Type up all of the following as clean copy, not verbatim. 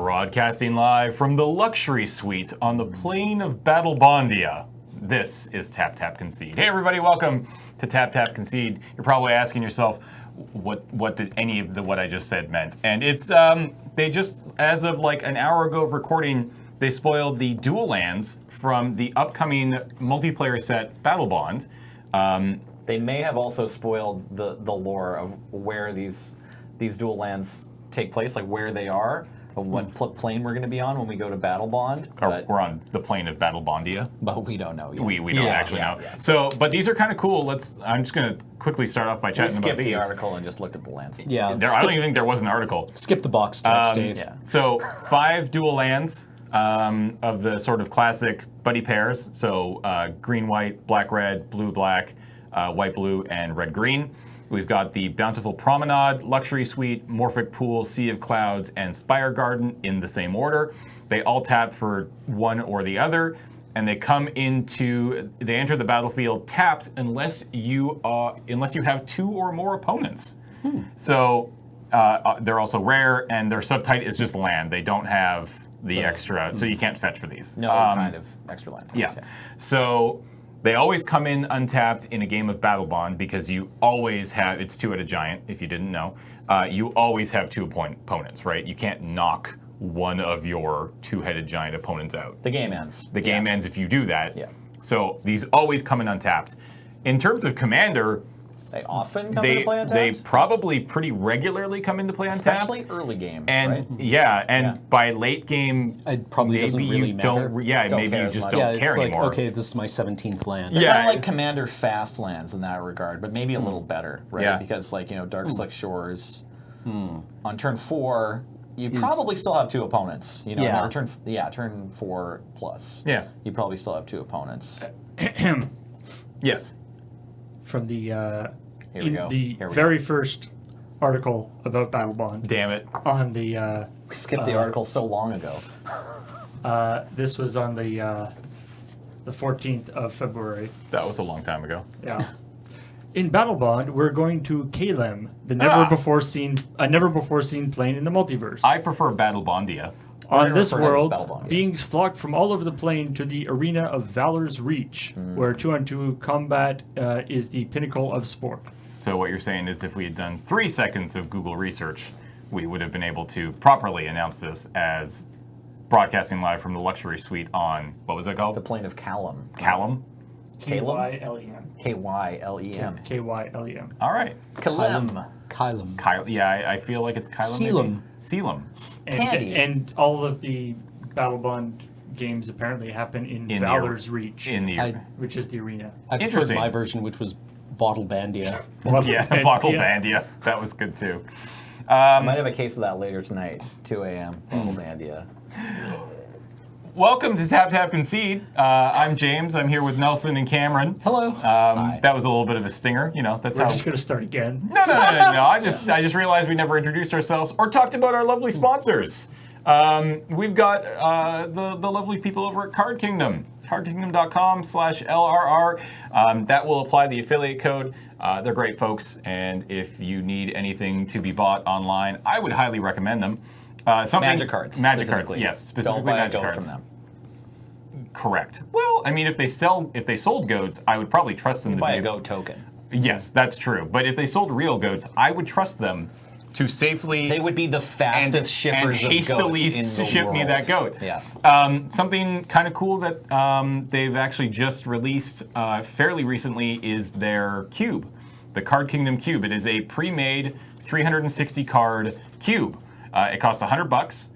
Broadcasting live from the luxury suite on the plain of Battlebondia. This is Tap Tap Concede. Hey everybody, welcome to Tap Tap Concede. You're probably asking yourself, what did any of what I just said meant? And it's they just, as of like an hour ago of recording, they spoiled the dual lands from the upcoming multiplayer set Battlebond. They may have also spoiled the lore of where these dual lands take place, like where they are, and what plane we're going to be on when we go to Battlebond. We're on the plane of Battlebondia. But we don't know yet. We don't actually know. Yeah. So, but these are kind of cool. I'm just going to quickly start off by chatting about these. We skipped the article and just looked at the lands. Yeah. I don't even think there was an article. Skip the box text, Dave. Yeah. So 5 dual lands of the sort of classic buddy pairs. So green-white, black-red, blue-black, white-blue, and red-green. We've got the Bountiful Promenade, Luxury Suite, Morphic Pool, Sea of Clouds, and Spire Garden in the same order. They all tap for one or the other, and they enter the battlefield tapped unless you have 2 or more opponents. So they're also rare, and their subtype is just land. They don't have the extra, so you can't fetch for these. No kind of extra land. Yeah. So they always come in untapped in a game of Battlebond because you always have, it's 2-headed giant, if you didn't know. You always have 2 opponents, right? You can't knock one of your 2-headed giant opponents out. The game ends. The game ends if you do that. Yeah. So these always come in untapped. In terms of Commander, they often come into play untapped? They probably pretty regularly come into play untapped. Especially early game, and right? By late game, it probably maybe doesn't really you matter. don't. Yeah, Don't maybe care you as just much. don't care it's anymore. like, okay, this is my 17th land. They're Yeah. kind of like Commander fast lands in that regard, but maybe a little better, right? Yeah. Because Dark Slick Shores, on turn 4, you probably still have 2 opponents. Yeah. Or turn 4 plus. Yeah. You probably still have 2 opponents. Yes. From the Here we go. the Here we very first article about Battlebond Damn it. on the We skipped the article so long ago. this was on the 14th of February. That was a long time ago. Yeah. In Battlebond, we're going to Kalem, the never before seen plane in the multiverse. I prefer Battlebondia. On this refer to it as world, Battlebond, yeah. beings flock from all over the plane to the arena of Valor's Reach, where 2-on-2 combat is the pinnacle of sport. So what you're saying is if we had done 3 seconds of Google research, we would have been able to properly announce this as broadcasting live from the luxury suite on, what was it called? The plane of Callum. Callum? K-Y-L-E-M. K-Y-L-E-M. K-Y-L-E-M. All right. Kalem. Kylum. Yeah, I feel like it's Kylum. Sealum. Sealum. Candy. And all of the Battlebond games apparently happen in In the Valor's Reach, which is the arena. I preferred Interesting. my version, which was Battlebandia. Yeah, Battlebandia. That was good too. I might have a case of that later tonight, 2 a.m. Battlebandia. Welcome to Tap Tap Concede. I'm James. I'm here with Nelson and Cameron. Hello. That was a little bit of a stinger. That's We're how. just going to start again. No. I just realized we never introduced ourselves or talked about our lovely sponsors. We've got the lovely people over at Card Kingdom. CardKingdom.com/LRR. That will apply the affiliate code. They're great folks, and if you need anything to be bought online, I would highly recommend them. Magic cards. Magic cards, yes, specifically Don't buy magic a goat cards. from them. Correct. Well, I mean, if they sold goats, I would probably trust them to Buy be a goat token. Yes, that's true. But if they sold real goats, I would trust them to safely. They would be the fastest shippers and of hastily goats in the ship me world. that goat. Yeah. Something kind of cool that they've actually just released fairly recently is their cube, the Card Kingdom cube. It is a pre-made 360 card cube. It costs $100.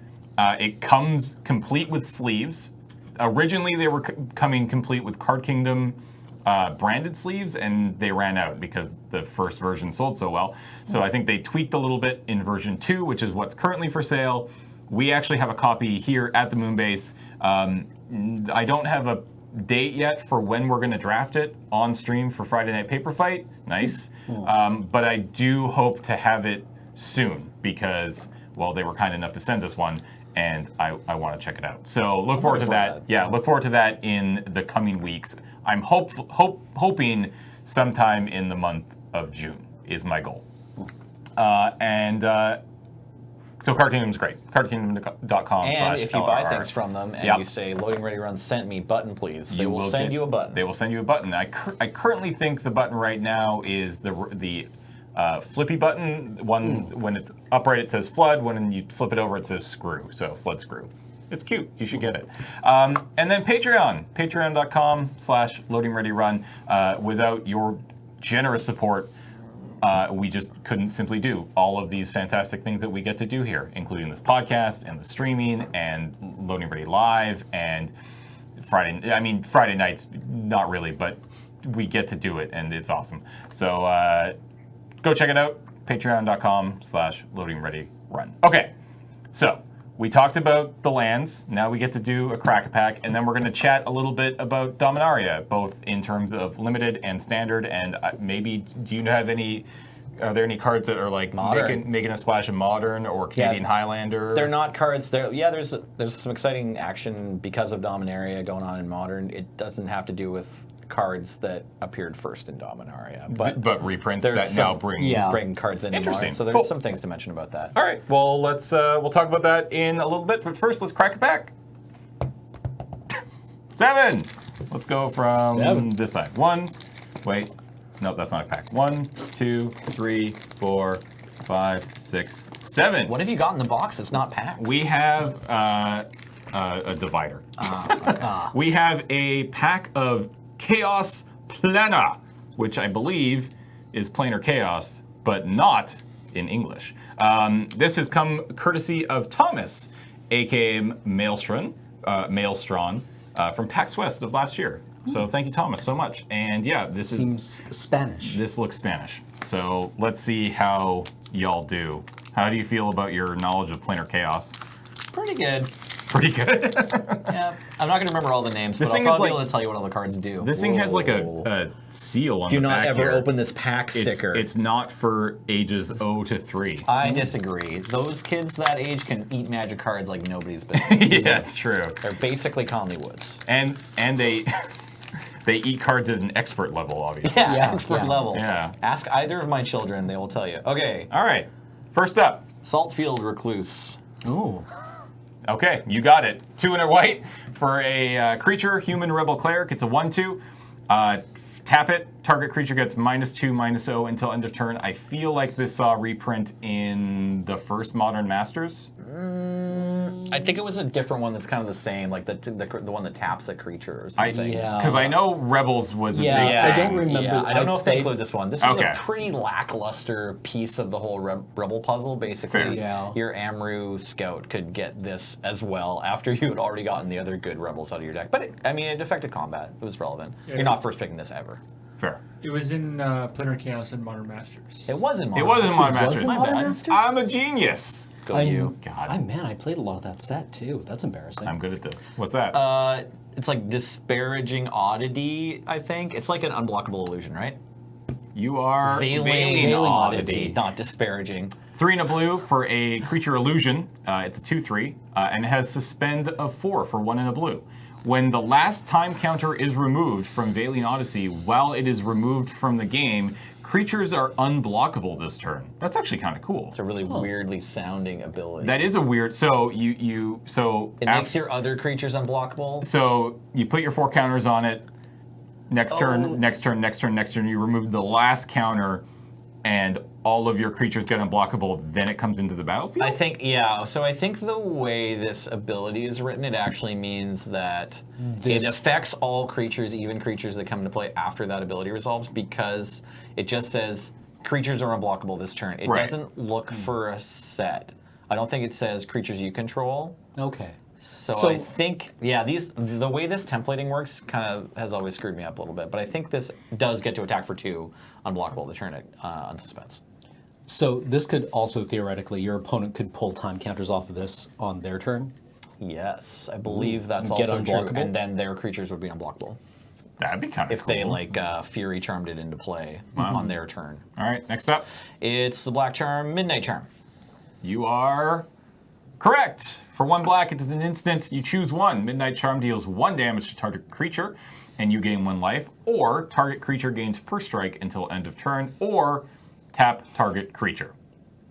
It comes complete with sleeves. Originally, they were coming complete with Card Kingdom branded sleeves, and they ran out because the first version sold so well. So I think they tweaked a little bit in version 2, which is what's currently for sale. We actually have a copy here at the Moonbase. I don't have a date yet for when we're going to draft it on stream for Friday Night Paper Fight. Nice. But I do hope to have it soon because, well, they were kind enough to send us one, and I want to check it out. So look forward to that. Yeah, look forward to that in the coming weeks. I'm hoping sometime in the month of June is my goal. So Card Kingdom's great. Cardkingdom.com. And if you buy things from them and Yep. you say "Loading Ready Run sent me button please," they will send you a button. They will send you a button. I currently think the button right now is the flippy button. One when it's upright it says flood. When you flip it over it says screw. So flood screw. It's cute. You should get it. And then Patreon. Patreon.com/LoadingReadyRun. Without your generous support, we just couldn't simply do all of these fantastic things that we get to do here, including this podcast and the streaming and Loading Ready Live and Friday. I mean, Friday nights, not really, but we get to do it, and it's awesome. So go check it out. Patreon.com/LoadingReadyRun. Okay, so we talked about the lands. Now we get to do a crack-a-pack, and then we're going to chat a little bit about Dominaria, both in terms of limited and standard. And maybe, do you have any? Are there any cards that are like making a splash in modern or Canadian Highlander? They're not cards. There's some exciting action because of Dominaria going on in modern. It doesn't have to do with cards that appeared first in Dominaria, but reprints that now bring cards in. Interesting. Modern, so there's some things to mention about that. All right. Well, we'll talk about that in a little bit. But first, let's crack it back. 7. Let's go from this side. 1. Wait. No, that's not a pack. 1, 2, 3, 4, 5, 6, 7. What have you got in the box? It's not packs. We have a divider. We have a pack of Chaos Planar, which I believe is Planar Chaos, but not in English. This has come courtesy of Thomas, aka Maelstron, from PAX West of last year. So thank you, Thomas, so much. And yeah, this seems Spanish. This looks Spanish. So let's see how y'all do. How do you feel about your knowledge of Planar Chaos? Pretty good. Pretty good. Yeah, I'm not going to remember all the names, but I'll probably be able to tell you what all the cards do. This thing has like a seal on the back. Do not ever here. open this pack sticker. It's not for ages 0 to 3. I disagree. Those kids that age can eat magic cards like nobody's business. Yeah, that's true. They're basically Conley Woods. And they they eat cards at an expert level, obviously. Yeah, expert level. Yeah. Ask either of my children, they will tell you. Okay. All right. First up. Saltfield Recluse. Ooh. Okay, you got it. 2 and a white for a creature, human rebel cleric. It's a 1/2. Tap it. Target creature gets -2/-0 until end of turn. I feel like this saw a reprint in the first Modern Masters. I think it was a different one that's kind of the same, like the one that taps a creature or something. Because I know Rebels was a big thing. I don't remember. Yeah, I don't know if they include this one. This is Okay. a pretty lackluster piece of the whole Rebel puzzle. Basically, your Amru Scout could get this as well after you had already gotten the other good Rebels out of your deck. But it affected combat. It was relevant. Yeah. You're not first picking this ever. Fair. It was in Planar Chaos and Modern Masters. It was in Modern It was in Modern Was Masters. it Modern Masters? I'm a genius. Go you. God. I played a lot of that set too. That's embarrassing. I'm good at this. What's that? It's like Disparaging Oddity, I think. It's like an unblockable illusion, right? You are Veiling Oddity, not disparaging. 3 and a blue for a creature illusion. It's a 2/3, and it has suspend of 4 for 1 and a blue. When the last time counter is removed from Veiling Odyssey, while it is removed from the game, creatures are unblockable this turn. That's actually kind of cool. It's a really weirdly sounding ability. That is a weird. So It makes your other creatures unblockable. So you put your 4 counters on it. Next turn, next turn, next turn, next turn. You remove the last counter, and all of your creatures get unblockable. Then it comes into the battlefield. I think So I think the way this ability is written, it actually means that it affects all creatures, even creatures that come into play after that ability resolves, because it just says creatures are unblockable this turn. It doesn't look for a set. I don't think it says creatures you control. Okay. So I think, the way this templating works kind of has always screwed me up a little bit. But I think this does get to attack for 2, unblockable the turn it unsuspense. So this could also theoretically, your opponent could pull time counters off of this on their turn. Yes, I believe that's Get also true. unblockable? And then their creatures would be unblockable That'd be kind of if cool. they Fury Charmed it into play on their turn. All right, next up. It's the Black Charm, Midnight Charm. You are correct. For 1 black, it's an instant. You choose 1. Midnight Charm deals 1 damage to target creature, and you gain 1 life. Or target creature gains first strike until end of turn. Or tap target creature.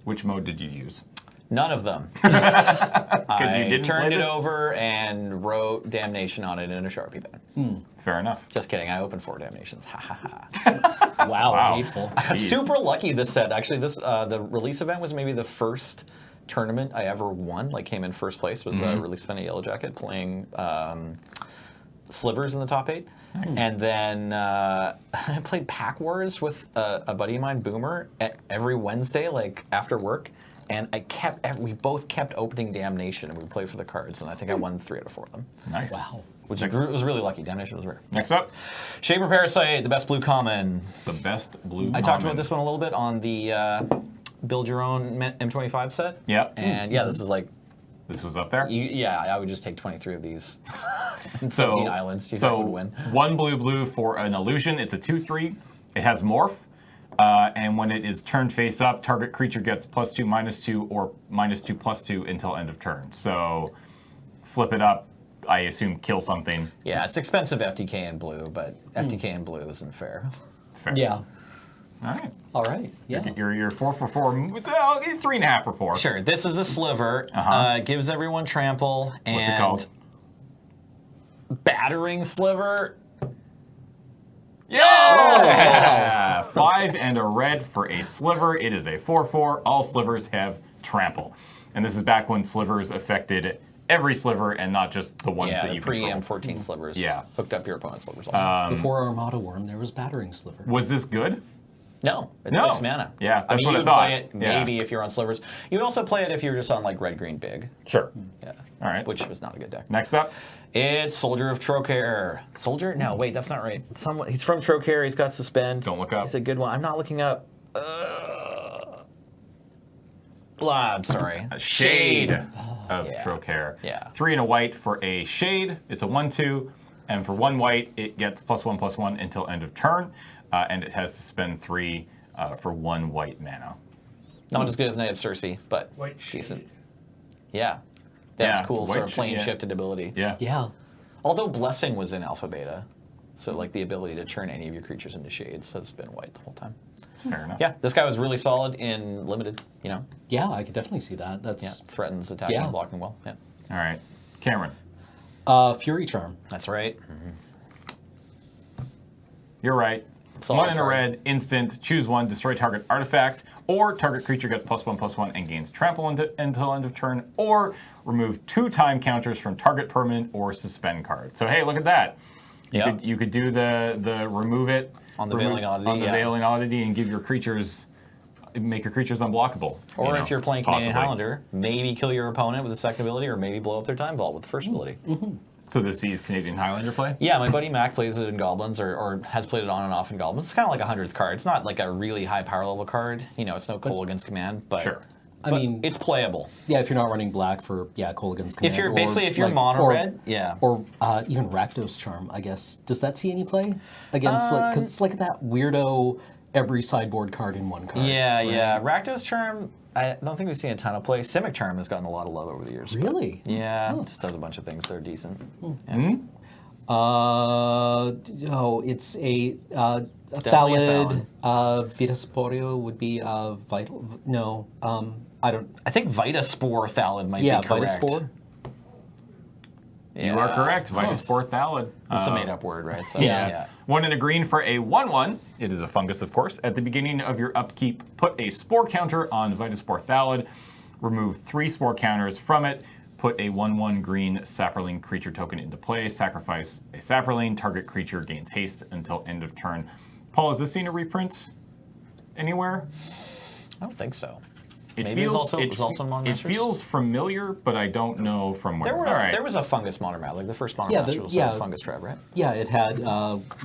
Which mode did you use? None of them. Because you I didn't turned play it this? over and wrote Damnation on it in a Sharpie pen. Fair enough. Just kidding. I opened 4 Damnations. Ha ha ha. Wow, hateful. I got Jeez. super lucky this set. Actually, this the release event was maybe the first tournament I ever won. Like came in first place. Was release event at Yellow Jacket playing Slivers in the top 8. Nice. And then I played Pack Wars with a buddy of mine, Boomer, every Wednesday, like after work. And we both kept opening Damnation, and we would play for the cards. And I think I won 3 out of 4 of them. Nice. Wow. Which was really lucky. Damnation was rare. Next up, Shaper Parasite, the best blue common. the best blue. I talked about this one a little bit on the Build Your Own M25 set. Yeah. And yeah, this is like, This was up there. I would just take 23 of these. And So 17 islands. You think I would win. 1 blue for an illusion. It's a 2/3. It has morph. And when it is turned face up, target creature gets +2, -2, or -2, +2 until end of turn. So flip it up, I assume kill something. Yeah, it's expensive FTK in blue, but FTK in blue isn't fair. Fair. Yeah. All right. All right. Yeah. You're 4 for 4. It's 3.5 for 4. Sure, this is a sliver. Gives everyone trample. And What's it called? Battering Sliver. Yeah! 5 and a red for a sliver. It is a 4/4. All slivers have trample. And this is back when slivers affected every sliver and not just the ones that you control. pre-M14 slivers. Yeah. Hooked up your opponent's slivers also. Before Armada Worm, there was Battering Sliver. Was this good? No, it's No. 6 mana. Yeah, that's mean, what I you would thought. play it Yeah. maybe if you're on slivers. You would also play it if you're just on like red, green, big. Sure. Yeah. All right. Which was not a good deck. Next up, It's Soldier of Trocaire. Soldier? No, wait, that's not right. He's from Trocaire. He's got Suspend. Don't look up. He's a good one. I'm not looking up. I'm sorry. a shade of Yeah. Trocaire. Yeah. 3 and a white for a shade. It's a 1/2. And for 1 white, it gets +1/+1 until end of turn. And it has to spend 3 for 1 white mana. Not as good as Knight of Cersei, but White decent. shade. Yeah. That's Yeah, cool, white sort of shade, plane yeah. shifted ability. Yeah. Yeah. Although Blessing was in Alpha Beta, so like the ability to turn any of your creatures into shades has been white the whole time. Fair enough. Yeah, this guy was really solid in Limited, you know? Yeah, I could definitely see that. Yeah, That's threatens attacking Yeah. and blocking well. Yeah, All right. Cameron, Fury Charm. that's right. you're right. Solid 1 and a card. red, instant, choose 1, destroy target artifact, or target creature gets +1/+1 and gains trample until end of turn, or remove 2 time counters from target permanent or suspend card. So hey, look at that. You could do the remove it On the Veiling Oddity, on the yeah. Veiling Oddity and give your creatures, make your creatures unblockable. Or if you're playing Canadian possibly. Highlander, maybe kill your opponent with the second ability, or maybe blow up their Time Vault with the first ability. So this sees Canadian Highlander play? Yeah, my buddy Mac plays it in Goblins, or has played it on and off in Goblins. It's kind of like a 100th card. It's not like a really high power level card. You know, it's no Cole against Command, but, Sure. I but mean, it's playable. yeah, if you're not running black for Kolaghan's Command. If you're or, basically if you're like, mono or- red, yeah. Or even Rakdos Charm, I guess. Does that see any play against because it's like that weirdo every sideboard card in one card. Yeah, right? yeah. Rakdos Charm, I don't think we've seen a ton of play. Simic Charm has gotten a lot of love over the years. but Really? yeah, it just does a bunch of things that are decent. It's a definitely a Thallid. Vitasporio would be vital. No, I don't. I think Vitaspore Thallid might Yeah, be correct. Vitaspore. You are correct. Vitaspore Thallid. It's a made-up word, right? So, Yeah. 1 and a green for a 1/1. It is a fungus, of course. At the beginning of your upkeep, put a spore counter on Vitaspore Thallid. Remove 3 spore counters from it. Put a 1/1 green Saproling creature token into play. Sacrifice a Saproling. Target creature gains haste until end of turn. Paul, has this seen a reprint anywhere? I don't think so. It Maybe it was also in Modern It Masters? feels familiar, but I don't know from where. All right. There was a fungus Modern Master, like the first Modern Yeah, Master was yeah. a fungus trap, right? Yeah, it had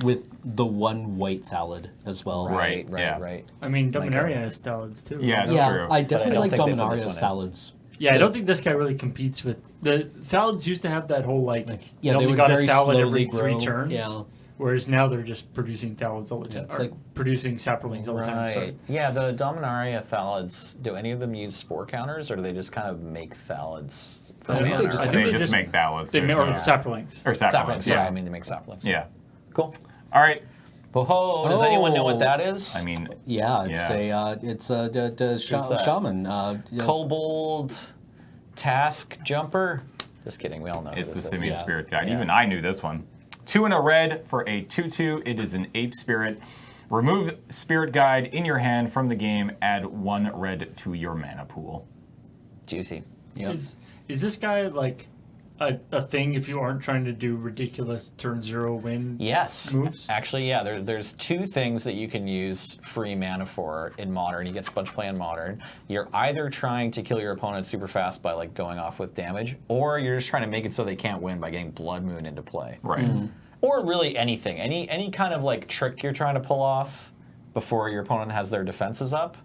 with the one white Thallid as well. Right, yeah. right. I mean, Dominaria has Thalids too. Yeah, that's Yeah, true. I definitely don't like think they put this Dominaria's one in. Thallids. Yeah, I don't think this guy really competes with the Thalids. Used to have that whole like Yeah, you they only would got a very Thalid every slowly 3 grow. turns. Yeah. Whereas now they're just producing Thalids all the time. it's or like- producing Saprolings all the time. Sorry. Right. Yeah, the Dominaria Thalids, do any of them use spore counters, or do they just kind of make Thalids? I think they just- I think They they just just- make Thallids. They There's or no- Saprolings. Or Saprolings, Saplings, sorry, yeah. I mean they make saplings. Yeah. Cool. All right. Oh, does anyone know what that is? I mean, Yeah, it's a shaman. Kobold task jumper. Just kidding. We all know. it's the this is. Simian Spirit Guide. Yeah. Even I knew this one. 2 and a red for a 2/2. It is an ape spirit. Remove Spirit Guide in your hand from the game. Add 1 red to your mana pool. Juicy. Yep. Is this guy like a thing if you aren't trying to do ridiculous turn 0 win Yes. moves? Actually, yeah. There's 2 things that you can use free mana for in Modern. You get Sponge Play in Modern. You're either trying to kill your opponent super fast by like going off with damage, or you're just trying to make it so they can't win by getting Blood Moon into play. Right. Or really anything. Any kind of like trick you're trying to pull off before your opponent has their defenses up.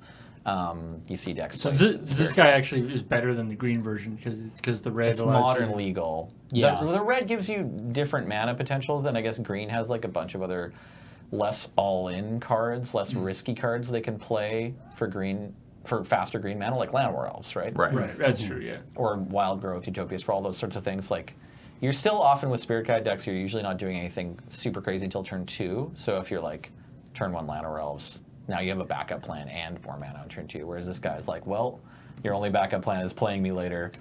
You see decks. So play this guy actually is better than the green version because the red It's allows modern you- legal. Yeah. The red gives you different mana potentials, and I guess green has like a bunch of other less all-in cards, less risky cards they can play for faster green mana, like Land War Elves, right? Right. Right, that's true. Yeah. Or Wild Growth, Utopia Sprawl, those sorts of things. Like, you're still often with Spirit Guide decks, you're usually not doing anything super crazy until turn 2. So if you're like turn 1 Land War Elves, now you have a backup plan and more mana on turn 2. Whereas this guy's like, well, your only backup plan is playing me later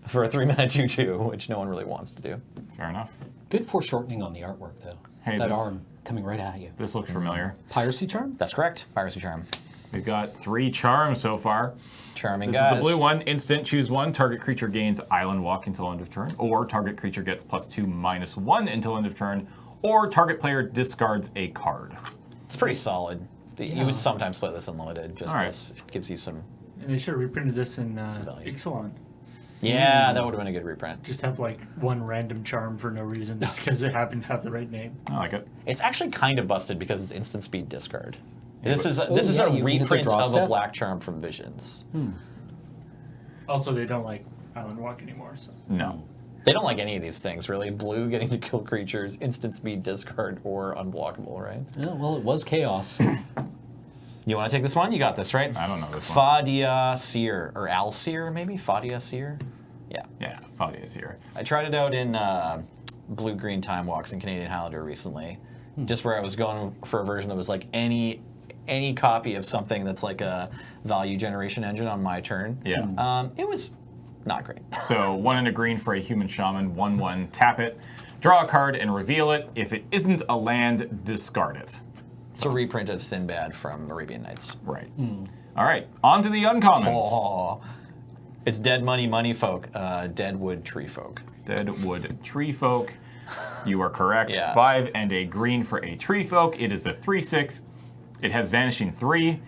for a 3-mana 2/2, which no one really wants to do. Fair enough. Good foreshortening on the artwork, though. Hey, that this- arm coming right at you. This looks familiar. Piracy Charm? That's correct. Piracy Charm. We've got 3 charms so far. Charming This guys. is the blue one. Instant, choose 1. Target creature gains Island Walk until end of turn. Or target creature gets +2/-1 until end of turn. Or target player discards a card. It's pretty solid. You would sometimes play this unlimited, just All right. because it gives you some... And they should have reprinted this in value. Ixalan. Yeah, that would have been a good reprint. Just have like one random charm for no reason, just because it happened to have the right name. I like it. It's actually kind of busted because it's instant speed discard. This is yeah, a you can hit the reprint draw of a step. black charm from Visions. Also, they don't like Island Walk anymore. So No. They don't like any of these things, really. Blue getting to kill creatures, instant speed discard, or unblockable, right? Yeah, well, it was chaos. You want to take this one? You got this, right? I don't know this one. Fadia Seer, or Alseer, maybe? Fadia Seer? Yeah. Yeah, Fadia is here. I tried it out in blue-green time walks in Canadian Highlander recently, just where I was going for a version that was like any copy of something that's like a value generation engine on my turn. Yeah. It was not great. So 1 and a green for a human shaman, 1/1, tap it, draw a card and reveal it. If it isn't a land, discard it. It's a reprint of Sinbad from Arabian Nights. Right. All right, on to the uncommons. Oh, it's Dead Money Folk, Deadwood Tree Folk. Deadwood Tree Folk. You are correct. Yeah. 5 and a green for a Tree Folk. It is a 3/6. It has Vanishing 3,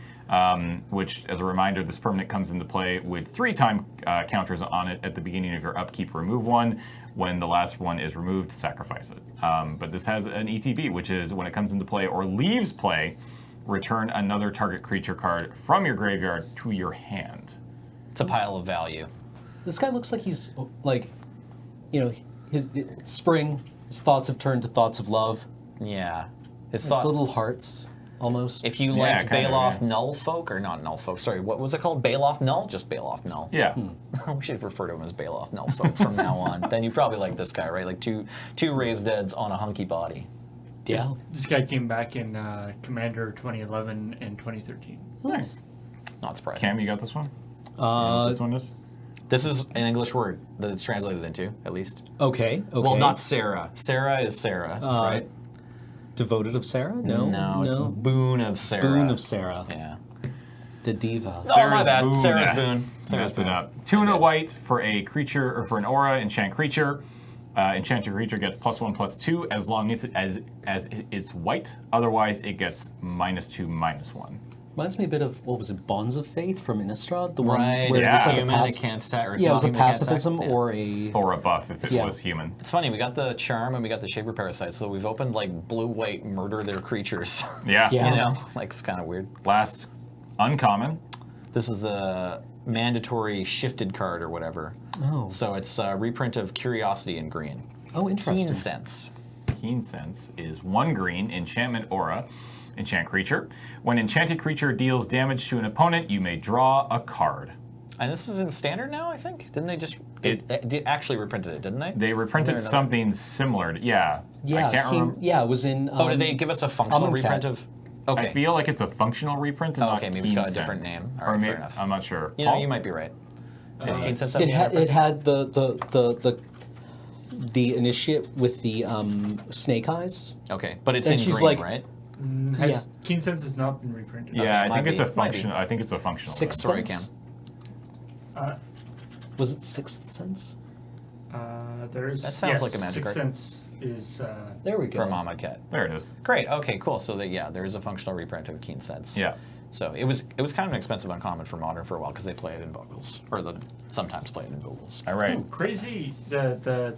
which, as a reminder, this permanent comes into play with 3-time counters on it at the beginning of your upkeep. Remove 1. When the last one is removed, sacrifice it. But this has an ETB, which is when it comes into play or leaves play, return another target creature card from your graveyard to your hand. It's a pile of value. This guy looks like he's, like, his spring, his thoughts have turned to thoughts of love. Yeah. His thought. Little hearts, almost. If you Yeah, liked kind of, Baloth yeah. Null Folk, or not Null Folk, sorry, what was it called? Baloth Null? Just Baloth Null. Yeah. We should refer to him as Baloth Null Folk from now on. Then you probably like this guy, right? Like two raised deads on a hunky body. Yeah. this guy came back in Commander 2011 and 2013. Nice. Not surprising. Cam, you got this one? You know what this one is? This is an English word that it's translated into, at least. Okay. Well, not Sarah. Sarah is Sarah, right? Devoted of Sarah? No. It's Boon of Sarah. Boon of Sarah. Yeah. The diva. Oh, my Sarah's bad. Boon. Sarah's Yeah. Boon. Sarah's Messed it Boon. up. 2 and a white for a creature, or for an aura, enchant creature. Enchanted creature gets +1/+2 as long as it's white. Otherwise, it gets -2/-1. Reminds me a bit of, what was it, Bonds of Faith from Innistrad? The one Right, where yeah. it's like human, a it can't attack, or it's yeah, it not was a human, it can't attack. pacifism Yeah. or a... Or a buff if it Yeah. was human. It's funny, we got the charm and we got the Shaper Parasite, so we've opened like blue-white murder their creatures. Yeah. Yeah. You know? Like, it's kind of weird. Last uncommon. This is the mandatory shifted card or whatever. Oh. So it's a reprint of Curiosity in green. Oh, interesting. Keen Sense. Keen Sense is 1 green, enchantment aura, enchant creature. When enchanted creature deals damage to an opponent, you may draw a card. And this is in standard now, I think. Didn't they just actually reprinted it? Didn't they? They reprinted something similar. Yeah. Yeah, I can't remember. Yeah, it was in. Oh, did they give us a functional Amonkhet. reprint of? Okay. I feel like it's a functional reprint and not Okay, maybe it's got a Keen different Sense. name. All Or right, maybe, fair enough. I'm not sure. You know, Paul? you might be right. Is Keen Sense It had the initiate with the snake eyes. Okay, but it's And in she's green, like- right? Keen Sense has not been reprinted. Yeah, I might think it's be, a might be. functional. I think it's a functional. Sixth Sorry, Sense. Uh, Was it Sixth Sense? there's That sounds like a magic Sixth card. Sense is There we go. From Amonkhet. There it is. Great. Okay, cool. So there is a functional reprint of Keen Sense. Yeah. So it was kind of an expensive uncommon for Modern for a while because they play it in Bogles, or sometimes play it in Bogles. All right. crazy. The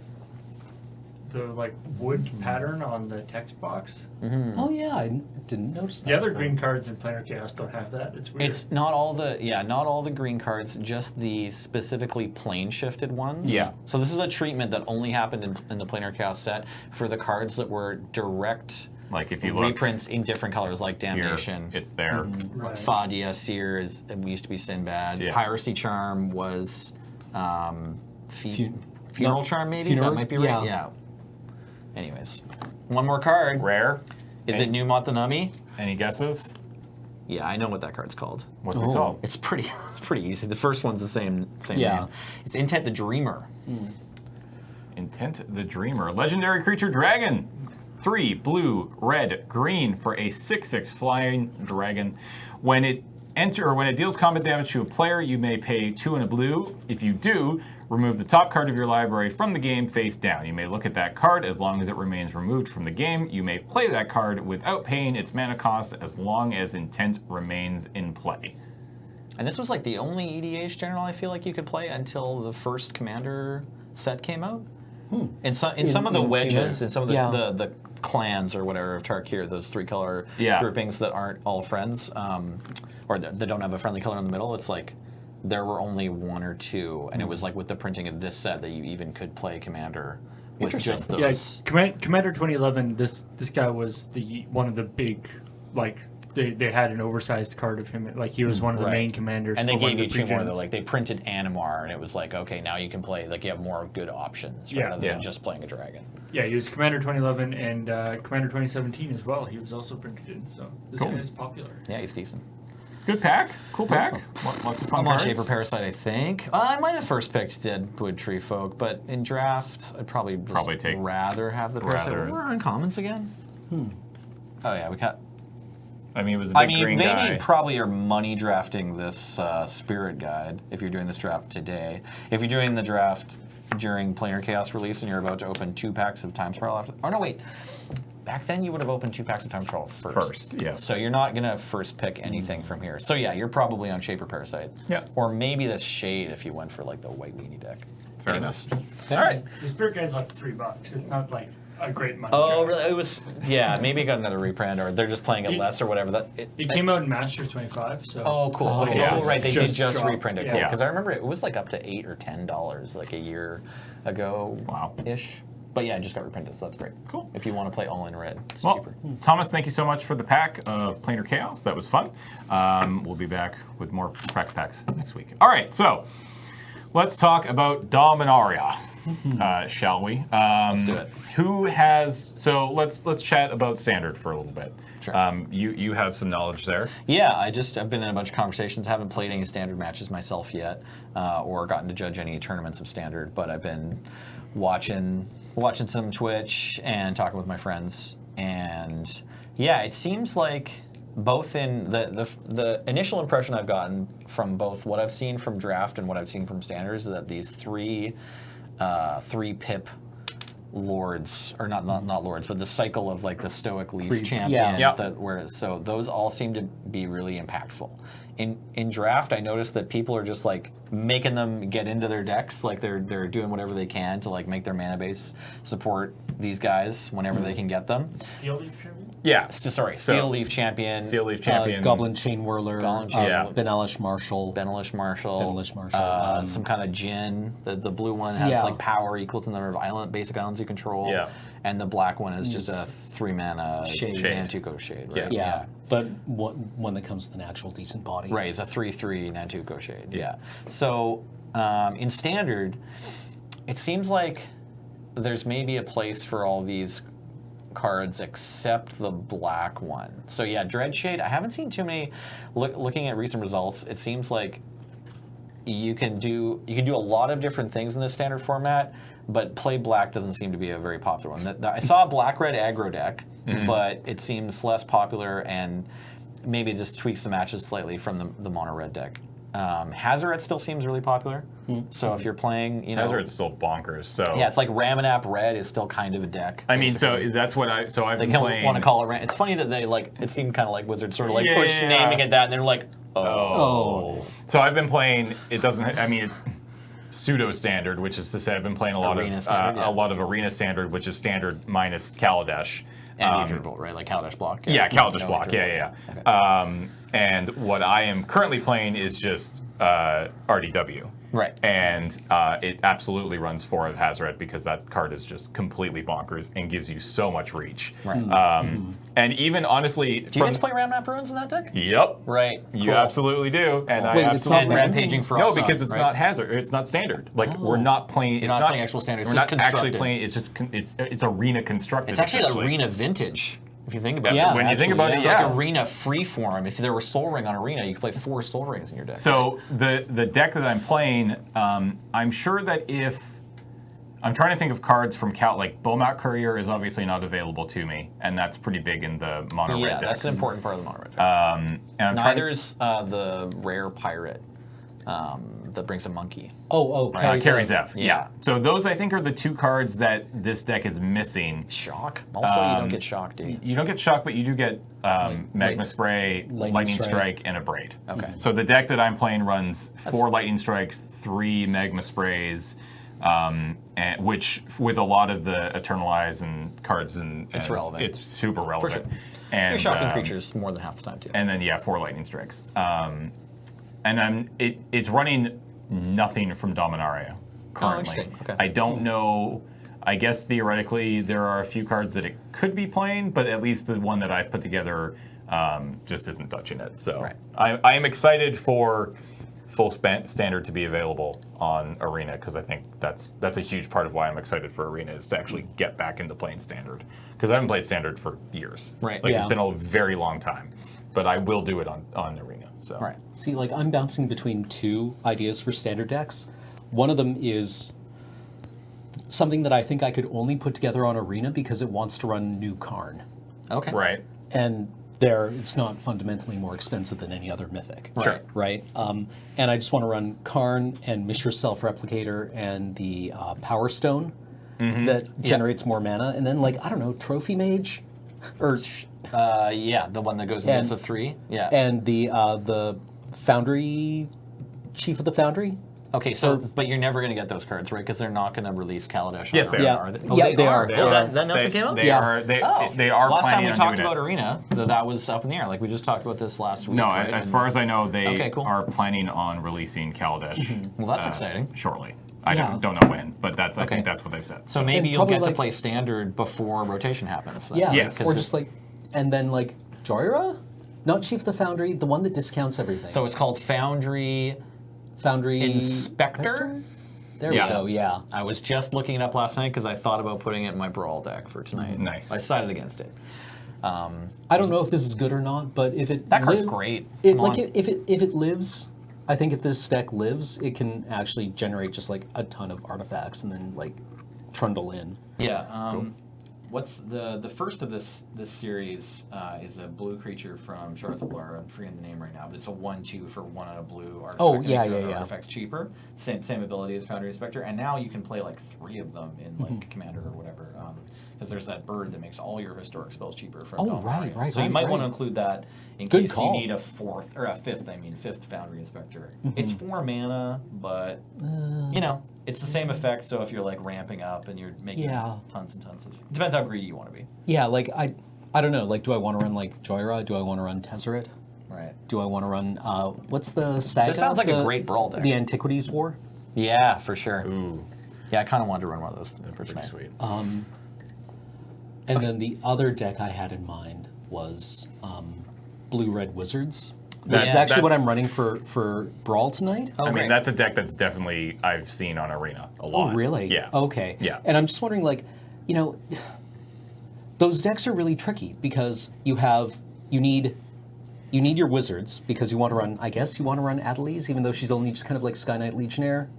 like wood pattern on the text box. Oh yeah, I didn't notice that. The other green cards in Planar Chaos don't have that. It's weird. It's not all the green cards, just the specifically plane shifted ones. Yeah. So this is a treatment that only happened in the Planar Chaos set for the cards that were direct Like if you look reprints in different colors, like here, Damnation. it's there. Right. Fadia, Sears, it used to be Sinbad. Yeah. Piracy Charm was Funeral no, Charm, maybe? Funeral- That might be right. yeah. Anyways, one more card. Rare. Is it New Matanami? Any guesses? Yeah, I know what that card's called. What's it Oh. called? It's pretty easy. The first one's the same Yeah. name. It's Intent the Dreamer. Intent the Dreamer. Legendary creature dragon. 3 blue, red, green for a 6/6 flying dragon. When it deals combat damage to a player, you may pay 2 and a blue. If you do, remove the top card of your library from the game face down. You may look at that card as long as it remains removed from the game. You may play that card without paying its mana cost as long as intent remains in play. And this was like the only EDH general I feel like you could play until the first Commander set came out. In some of the in wedges, Commander. in some of the, Yeah. the clans or whatever of Tarkir, those 3-color Yeah. groupings that aren't all friends, or that don't have a friendly color in the middle, it's like there were only 1 or 2, and it was like with the printing of this set that you even could play Commander with just Yeah, those. Commander 2011. This guy was one of the big, like they had an oversized card of him. Like he was one of the Right. main commanders. And they for one gave of you the 2 more. Though, pre-gens. like they printed Animar, and it was like, okay, now you can play. Like you have more good options Yeah. rather Yeah. than just playing a dragon. Yeah, he was Commander 2011 and Commander 2017 as well. He was also printed in. So this Cool. guy is popular. Yeah, he's decent. Good pack. Cool pack. Lots of fun I'm on cards. Shaper Parasite, I think. I might have first picked Deadwood Tree Folk, but in draft, I'd probably take- rather have the Parasite. rather- We're uncommons again. Oh yeah, we got. I mean, it was a big green maybe guy. you probably are money drafting this Spirit Guide if you're doing this draft today. If you're doing the draft during Planar Chaos release and you're about to open 2 packs of Time Spiral after. Oh no, wait. Back then you would have opened 2 packs of Time Spiral first. First, yeah. So you're not gonna first pick anything from here. So yeah, you're probably on Shaper Parasite. Yeah. Or maybe the Shade if you went for like the White Weenie deck. Fair Anyways. All right. The Spirit Guide's like $3. It's not like a great money. Oh, guide. really? It was. Yeah, maybe it got another reprint, or they're just playing it less, or whatever. It came out in Masters 25. So. Oh, cool. Oh, Okay, yeah. so right, they did just dropped. reprint it. Yeah. Cool, because I remember it was like up to $8 or $10 like a year ago. Wow. Ish. But yeah, it just got reprinted, so that's great. Cool. If you want to play all in red, it's Well, cheaper. Thomas, thank you so much for the pack of Planar Chaos. That was fun. We'll be back with more crack packs next week. All right, so let's talk about Dominaria, shall we? Let's do it. Who has? So let's chat about Standard for a little bit. Sure. You have some knowledge there. Yeah, I've been in a bunch of conversations. Haven't played any standard matches myself yet, or gotten to judge any tournaments of standard. But I've been watching some Twitch and talking with my friends. And yeah, it seems like both in the initial impression I've gotten from both what I've seen from draft and what I've seen from standards is that these three pip lords, or not lords, but the cycle of like the Stoic Leaf Three- champion. yeah. So those all seem to be really impactful. In draft, I noticed that people are just like making them get into their decks, like they're doing whatever they can to like make their mana base support these guys whenever they can get them. Steel Leaf Tribute? Yeah. Sorry, So- Steel Leaf Champion. Steel Leaf Champion. Goblin Chain Whirler, Goblin Chain- Yeah. Benelish Marshall. Benelish Marshall. Some kind of Djinn. The blue one has Yeah. like power equal to the number of basic islands you control. Yeah. And the black one is just a 3-mana Shade. Nantuko Shade. Right? Yeah, but one that comes with an actual decent body. Right, it's a 3/3 Nantuko Shade. Yeah. So in Standard, it seems like there's maybe a place for all these cards except the black one. So yeah, Dreadshade, I haven't seen too many. Looking at recent results, it seems like you can do a lot of different things in the Standard format, but play black doesn't seem to be a very popular one. I saw a black-red aggro deck, but it seems less popular, and maybe it just tweaks the matches slightly from the mono-red deck. Hazoret still seems really popular. So if you're playing, Hazoret's still bonkers. So yeah, it's like Ramanap Red is still kind of a deck. I mean, basically. so that's what I've They been don't playing. want to call it. It's funny that they it seemed kind of like Wizards sort of like pushed Yeah. naming it that, and they're like, Oh. So I've been playing. It doesn't. I mean, it's pseudo standard, which is to say, I've been playing a lot Arena of standard, yeah. a lot of arena standard, which is standard minus Kaladesh. and Aether Revolt, right? Like Kaladesh block. Yeah, Kaladesh No block. Aether Yeah. Revolt. Okay. And what I am currently playing is just RDW. Right. And it absolutely runs 4 of Hazoret because that card is just completely bonkers and gives you so much reach. Right. And even honestly, Do you guys play Ramanap Ruins in that deck? Yep. Right. You cool. absolutely do, and I Wait, it's not absolutely And Rampaging for no, us, because it's right? not hazard. It's not standard. Like we're not playing. It's not playing actual standard, it's We're just not actually constructed. playing. It's just it's arena constructed. It's actually essentially. Arena Vintage, if you think about Yeah, it. When you think actually, about yeah. it, It's yeah. like Arena Freeform. If there were Soul Ring on Arena, you could play 4 Soul Rings in your deck. So the deck that I'm playing, I'm sure that if I'm trying to think of cards from like Beaumont Courier is obviously not available to me, and that's pretty big in the mono yeah, red decks. that's an important part of the mono red deck. And I'm trying Neither is the rare pirate that brings a monkey. Carries F. Yeah. Yeah. So those I think are the 2 cards that this deck is missing. Shock. Also, you don't get shock, do you? You don't get shock, but you do get Magma Spray, Lightning Strike, and a Braid. Okay. So the deck that I'm playing runs 4 Lightning Strikes, 3 Magma Sprays, and which with a lot of the Eternalize and cards and It's relevant. It's super relevant. sure. And You're shocking creatures more than half the time, too. And then 4 Lightning Strikes. And it's running nothing from Dominaria currently. interesting. Okay. I don't know. I guess theoretically there are a few cards that it could be playing, but at least the one that I've put together just isn't touching it. So Right. I am excited for full standard to be available on Arena because I think that's a huge part of why I'm excited for Arena is to actually get back into playing standard because I haven't played standard for years. Right. Like Yeah. it's been a very long time, but I will do it on Arena. So Right. See, like I'm bouncing between 2 ideas for standard decks. One of them is something that I think I could only put together on Arena because it wants to run New Karn. Okay. Right. And it's not fundamentally more expensive than any other mythic. Sure. Right? And I just want to run Karn and Mishra Self-Replicator and the Power Stone that generates more mana. And then, like, I don't know, Trophy Mage? Or Yeah, the one that goes against a 3. Yeah. and the Foundry, Chief of the Foundry? Okay, so but you're never going to get those cards, right? Because they're not going to release Kaladesh. Yes, on they Arena, are. they? Yeah, they are. They Oh, are. that announcement came out? They Yeah. are. They Oh. are. Last time planning we on talked doing about it. Arena, that was up in the air. Like we just talked about this last week. No, right? as And- far as I know, they Okay, cool. are planning on releasing Kaladesh. Well, that's exciting. Shortly. I Yeah. don't know when, but I Okay. think that's what they've said. So maybe And you'll probably get to like- play standard before rotation happens. then. Yeah, Yes. or just like, and then like Joyra? Not Chief of the Foundry, the one that discounts everything. So it's called Foundry Foundry Inspector? There Yeah. we go, yeah. I was just looking it up last night because I thought about putting it in my Brawl deck for tonight. Nice. I decided against it. I don't know if this is good or not, but if it That card's great. It, Come like on. if it lives, I think if this deck lives, it can actually generate just like a ton of artifacts and then like trundle in. Yeah. What's the first of this series is a blue creature from Shard of the Blur. I'm forgetting the name right now, but it's a 1/2 for 1 out of blue artifact. Oh, and yeah, makes yeah. Artifacts cheaper. Same ability as Foundry Inspector, and now you can play like 3 of them in like Commander or whatever. Because there's that bird that makes all your historic spells cheaper from Oh, Dominaria. right, So you right, might want to right. include that in Good case call. you need a fifth Foundry Inspector. It's 4 mana, but you know, it's the same effect. So if you're like ramping up and you're making Yeah. tons and tons of, depends how greedy you want to be. Yeah, like I I don't know. Like, do I want to run like Joyride? Do I want to run Tezzeret? Right. Do I want to run what's the saga? This sounds like a great Brawl deck. The Antiquities War. Yeah, for sure. Ooh, Yeah, I kind of wanted to run one of those. pretty sweet. And then the other deck I had in mind was Blue-Red Wizards, which is actually what I'm running for Brawl tonight. Oh, I mean, great. that's a deck that's definitely I've seen on Arena a lot. Oh, really? Yeah. Okay. Yeah. And I'm just wondering, like, you know, those decks are really tricky because you need your wizards because you want to run. I guess you want to run Adeliz, even though she's only just kind of like Sky Knight Legionnaire,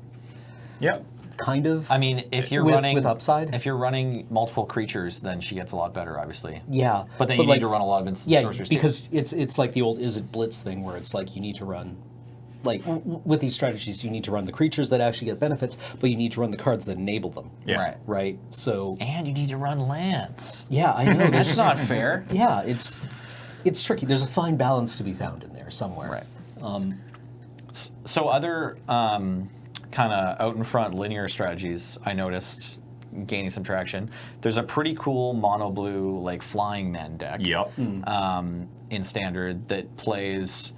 Yep. kind of. I mean, if you're with, running with upside. if you're running multiple creatures, then she gets a lot better, obviously. Yeah. But then you like, need to run a lot of instant Yeah, sorcerers because it's like the old Is It Blitz thing where it's like you need to run, like with these strategies you need to run the creatures that actually get benefits, but you need to run the cards that enable them. too. Yeah. Right. Right. So And you need to run lands. yeah, I know. That's not fair. Yeah, it's tricky. There's a fine balance to be found in there somewhere. Right. So other kind of out in front linear strategies I noticed gaining some traction. There's a pretty cool mono blue like flying men deck. Yep. In standard that plays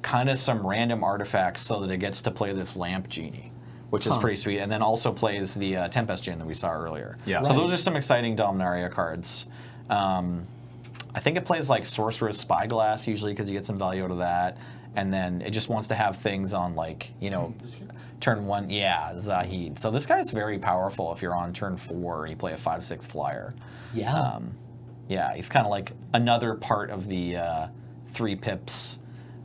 kind of some random artifacts so that it gets to play this lamp genie, which is pretty sweet, and then also plays the Tempest Djinn that we saw earlier. Yeah. So Right. those are some exciting Dominaria cards. I think it plays like Sorcerer's Spyglass usually because you get some value out of that, and then it just wants to have things on like, you know, turn 1, yeah, Zahid. So this guy's very powerful if you're on turn 4 and you play a 5/6 flyer. Yeah. Yeah, he's kind of like another part of the 3 pips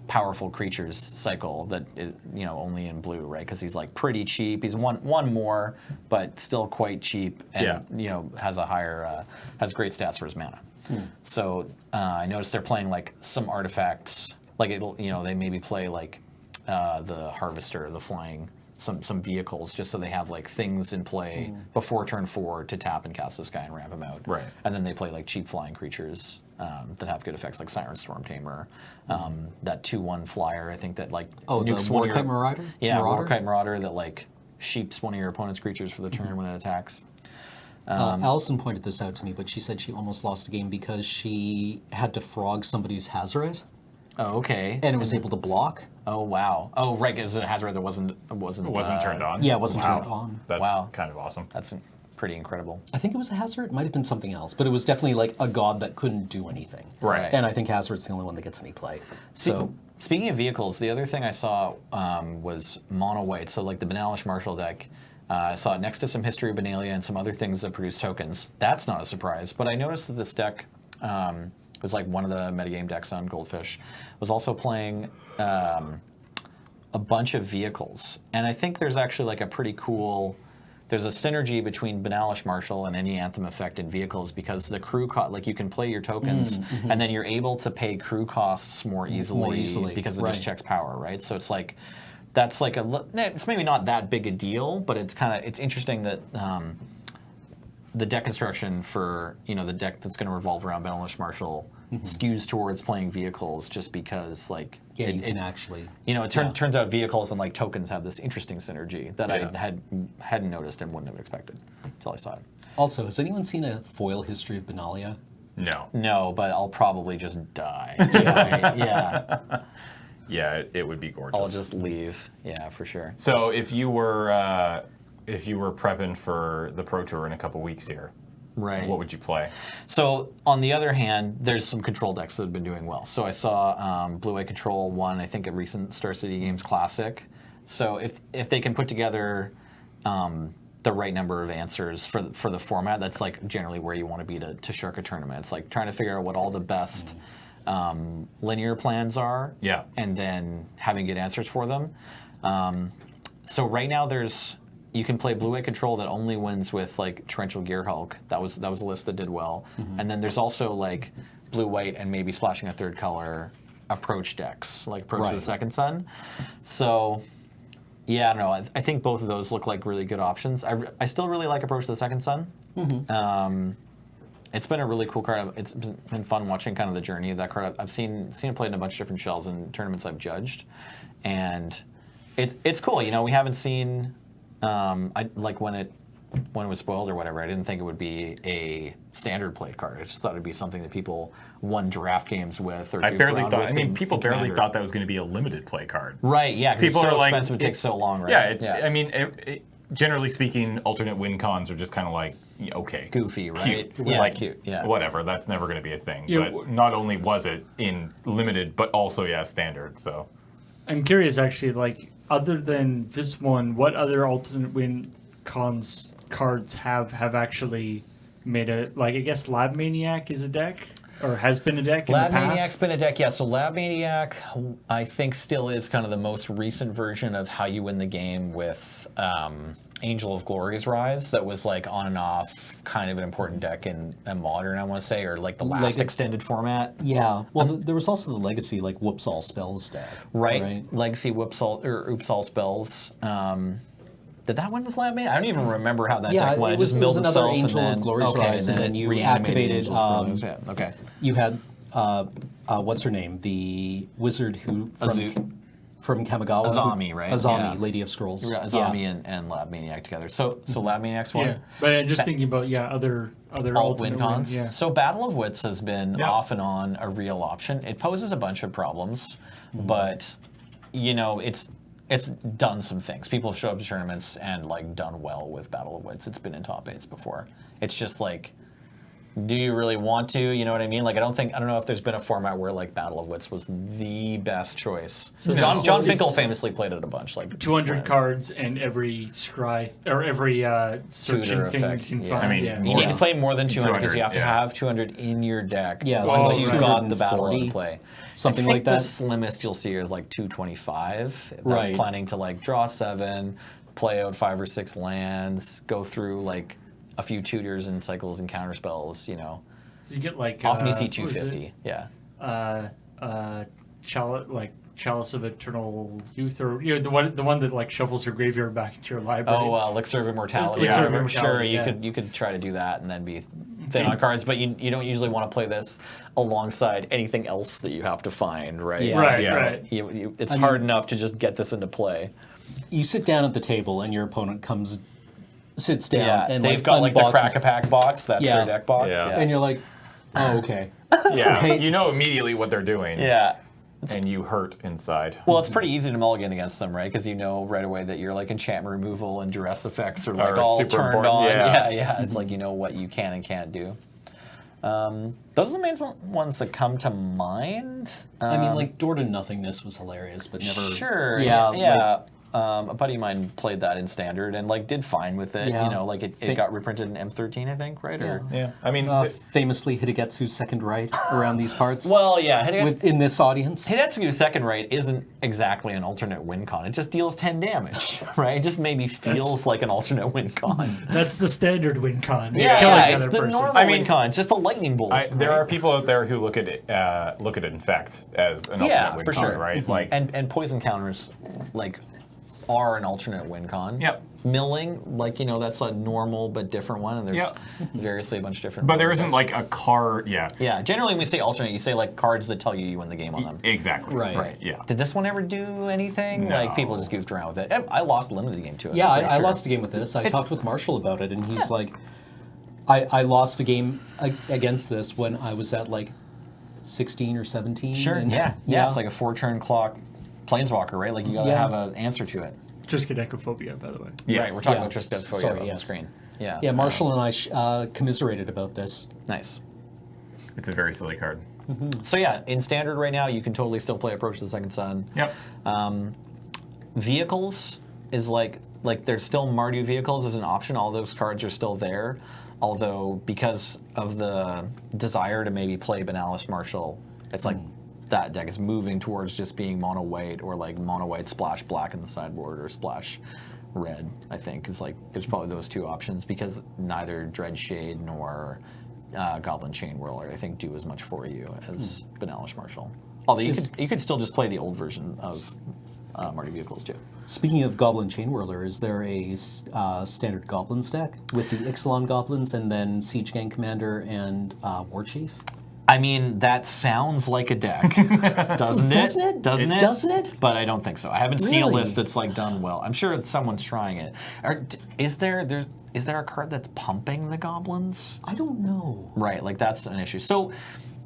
powerful creatures cycle that is, you know, only in blue, right? Because he's like pretty cheap. He's one more, but still quite cheap, and you know has a higher has great stats for his mana. So I noticed they're playing like some artifacts, like it'll, you know, they maybe play like the Harvester, the flying. Some vehicles just so they have like things in play before turn 4 to tap and cast this guy and ramp him out. Right. And then they play like cheap flying creatures that have good effects like Siren Storm Tamer, that 2/1 flyer I think that like Oh, the nukes one of Warkite your, Marauder? Yeah, Marauder? Warkite Marauder that like sheeps one of your opponent's creatures for the turn when it attacks. Allison pointed this out to me, but she said she almost lost a game because she had to frog somebody's Hazoret Oh, okay. and it was able to block. Oh wow. Oh right, because it has that wasn't It wasn't turned on. Yeah, it wasn't Wow. turned on. That's Wow. kind of awesome. That's pretty incredible. I think it was a Hazoret. It might have been something else, but it was definitely like a god that couldn't do anything. Right. And I think Hazoret's the only one that gets any play. So Speaking of vehicles, the other thing I saw was mono white. So like the Banalish Marshall deck, I saw it next to some History of Benalia and some other things that produce tokens. That's not a surprise, but I noticed that this deck was like one of the metagame decks on Goldfish, was also playing a bunch of vehicles. And I think there's actually like a pretty cool, there's a synergy between Banalish Marshall and any Anthem effect in vehicles because the crew like you can play your tokens and then you're able to pay crew costs more easily because it just right. checks power, right? So it's like, that's like it's maybe not that big a deal, but it's kind of, it's interesting that the deck construction for, you know, the deck that's going to revolve around Banalish Marshall skews towards playing vehicles just because like yeah, you can actually. you know, it turns out vehicles and like tokens have this interesting synergy that I hadn't noticed and wouldn't have expected until I saw it. Also, has anyone seen a foil History of Benalia? No. No, but I'll probably just die. Yeah, Yeah, it would be gorgeous. I'll just leave. Yeah, for sure. So if you were prepping for the Pro Tour in a couple weeks here, Right. what would you play? So on the other hand, there's some control decks that have been doing well. So I saw Blue Eye Control won, I think, a recent Star City Games Classic. So if they can put together the right number of answers for the format, that's like generally where you want to be to shark a tournament. It's like trying to figure out what all the best linear plans are, Yeah. and then having good answers for them. So right now you can play Blue Eye Control that only wins with like Torrential Gear Hulk. That was a list that did well. And then there's also like blue white and maybe splashing a third color approach decks, like Approach to the Right. Second Sun. So yeah, I don't know. I think both of those look like really good options. I still really like Approach to the Second Sun. It's been a really cool card. It's been fun watching kind of the journey of that card. I've seen it played in a bunch of different shells in tournaments I've judged, and it's cool. You know, we haven't seen I like when when it was spoiled or whatever, I didn't think it would be a standard play card. I just thought it'd be something that people won draft games with. Or I goofed barely around thought. with I mean, in people barely Commander. thought that was going to be a limited play card. Right? Yeah, because it's People so are like, expensive. It takes so long, right? Yeah, it's. I mean, generally speaking, alternate win cons are just kind of like okay, Goofy, right? cute, Yeah, like cute. Yeah. whatever. That's never going to be a thing. Yeah, But not only was it in limited, but also standard. So I'm curious, actually, like, other than this one, what other alternate win cons cards have actually made a, like, I guess Lab Maniac is a deck, or has been a deck in Lab the past? Maniac's been a deck, yeah. So Lab Maniac, I think, still is kind of the most recent version of how you win the game with Angel of Glory's Rise. That was like on and off, kind of an important deck in Modern, I want to say, or like the last extended format. Yeah. Well, there was also the Legacy, like, Whoops All Spells deck. Right. Legacy Whoops All, or Oops All Spells. Did that win with Lab Maniac? I don't even remember how that deck went. It was milled another itself Angel and then, of Glory's Rise, and then you reanimated activated. Angel of Glory's Rise. Yeah. Okay. You had what's her name? The wizard who from Kamigawa. Azami, right? Azami, Yeah. Lady of Scrolls. Yeah, Azami and Lab Maniac together. So Lab Maniac's one. Yeah, but I'm just thinking about other Alt alternate win cons. Yeah. So Battle of Wits has been Yeah. off and on a real option. It poses a bunch of problems, but it's done some things. People have showed up to tournaments and like done well with Battle of Wits. It's been in top 8s before. It's just like, do you really want to? You know what I mean? Like I don't know if there's been a format where like Battle of Wits was the best choice. So John it's Finkel famously played it a bunch. Like 200 cards and every scry or every searching Tutor thing effect, you can yeah. find. I mean, You need to Yeah. play more than 200 because you have to 200, yeah. have 200 in your deck Yeah, once so you've got the 240, battle to play. something I think like that. The slimmest you'll see is like 225. That's Right. planning to like draw 7, play out 5 or 6 lands, go through like a few tutors and cycles and counter spells. So you get like Often you see what was it? 250. Yeah. Chalice of Eternal Youth, or the one that like shuffles your graveyard back into your library. Oh, Elixir of Immortality. Elixir of Sure, Immortality, yeah. you could try to do that and then be thin on cards, but you don't usually want to play this alongside anything else that you have to find, right? Yeah. Right, Yeah. right. It's hard enough to just get this into play. You sit down at the table, and your opponent sits down, Yeah, and they've got like the unboxes- Crack-a-Pack box. That's Yeah. their deck box. Yeah. Yeah. and you're like, oh, okay. yeah, Right. you know immediately what they're doing. Yeah. And you hurt inside. Well, it's pretty easy to mulligan against them, right? Because you know right away that your like enchantment removal and duress effects are like Are all super turned important, on. yeah. Yeah. It's like you know what you can and can't do. Those are the main ones that come to mind. I mean, like Door to Nothingness was hilarious, but never. Sure. Yeah. Yeah. A buddy of mine played that in Standard and like did fine with it. Yeah. Like it got reprinted in M13, I think, right? Or Yeah, I mean, Famously, Hidegetsu's second right around these parts. well, yeah. in this audience. Hidetsugu's second right isn't exactly an alternate win con. It just deals 10 damage, right? It just maybe feels like an alternate win con. That's the standard win con. Yeah, Killing it's another the person. normal win con. It's just a lightning bolt. there right? are people out there who look at Infect as an Yeah, alternate win for con, sure. right? Like, and poison counters, like, are an alternate win con. Yep. Milling, like, that's a normal but different one, and there's Yep. variously a bunch of different. but there isn't ones. like a card. Yeah, Yeah, generally when we say alternate, you say like cards that tell you win the game on them. exactly. Right. Right. Yeah. Did this one ever do anything? No. Like people just goofed around with it. I lost a limited game to it. Yeah, I'm pretty I sure. lost a game with this. I talked with Marshall about it, and he's like, I lost a game against this when I was at like 16 or 17. Sure. and- Yeah. It's like a 4-turn clock planeswalker, right? Like you got to Yeah. have an answer to it. Triskaidekaphobia, by the way. Yes. Right. We're talking Yeah. about Triskaidekaphobia Sorry, on yes. the screen. Yeah. Yeah, Marshall and I commiserated about this. Nice. It's a very silly card. So yeah, in Standard right now, you can totally still play Approach to the Second Sun. Yep. Vehicles is like there's still Mardu vehicles as an option. All those cards are still there. Although because of the desire to maybe play Benalis Marshall, it's like that deck is moving towards just being mono white or like mono white splash black in the sideboard or splash red. I think is like there's probably those two options because neither Dreadshade nor Goblin Chain Whirler I think do as much for you as Benalis Marshall. Although you could still just play the old version of Mardu vehicles too. Speaking of Goblin Chain Whirler, is there a standard Goblins deck with the Ixalan Goblins and then Siege Gang Commander and War Chief? I mean, that sounds like a deck, doesn't it? Doesn't it? Doesn't it? Doesn't it? But I don't think so. I haven't seen a Really? list that's like done well. I'm sure someone's trying it. Is there a card that's pumping the goblins? I don't know. Right, like that's an issue. So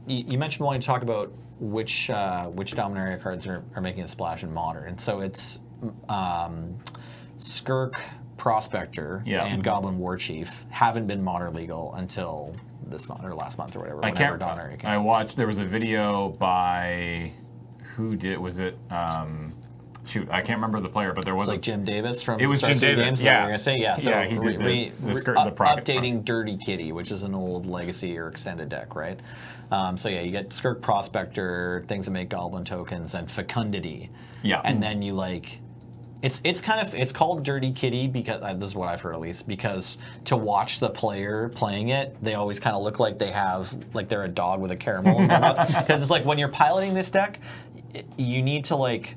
you mentioned wanting to talk about which Dominaria cards are making a splash in Modern. So it's Skirk, Prospector, and Goblin Warchief haven't been Modern legal until this month or last month or whatever. Dominaria came. I watched. There was a video by was it? Shoot, I can't remember the player, but there was like Jim Davis from. It was Star Jim City Davis. Games, Yeah, that you're gonna say yeah. So he did the private updating Dirty Kitty, which is an old legacy or extended deck, right? So yeah, you get Skirk, Prospector, things that make Goblin tokens, and Fecundity. Yeah, and then you like. It's called Dirty Kitty because this is what I've heard at least, because to watch the player playing it, they always kind of look like they're a dog with a caramel in their mouth. Because it's like when you're piloting this deck, you need to like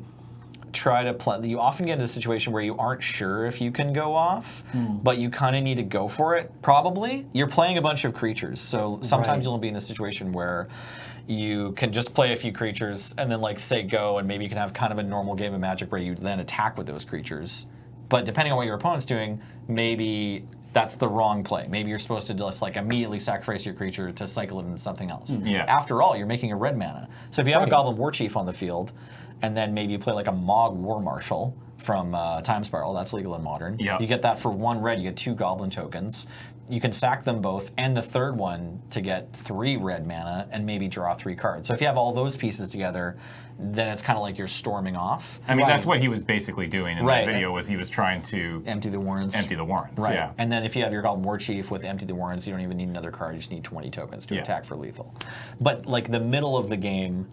try to play. You often get into a situation where you aren't sure if you can go off, but you kind of need to go for it. Probably you're playing a bunch of creatures, so sometimes you'll be in a situation where you can just play a few creatures and then like say go, and maybe you can have kind of a normal game of Magic where you then attack with those creatures. But depending on what your opponent's doing, maybe that's the wrong play. Maybe you're supposed to just like immediately sacrifice your creature to cycle it into something else. Yeah. After all, you're making a red mana. So if you have a Goblin Warchief on the field, and then maybe you play like a Mog War Marshal from Time Spiral, that's legal in Modern. Yeah. You get that for 1 red, you get 2 Goblin tokens. You can sack them both, and the third one to get 3 red mana and maybe draw 3 cards. So if you have all those pieces together, then it's kind of like you're storming off. I mean, that's what he was basically doing in Right. that video. Was he was trying to Empty the Warrens. Right. Yeah. And then if you have your Goblin Warchief with Empty the Warrens, you don't even need another card. You just need 20 tokens to attack for lethal. But like the middle of the game,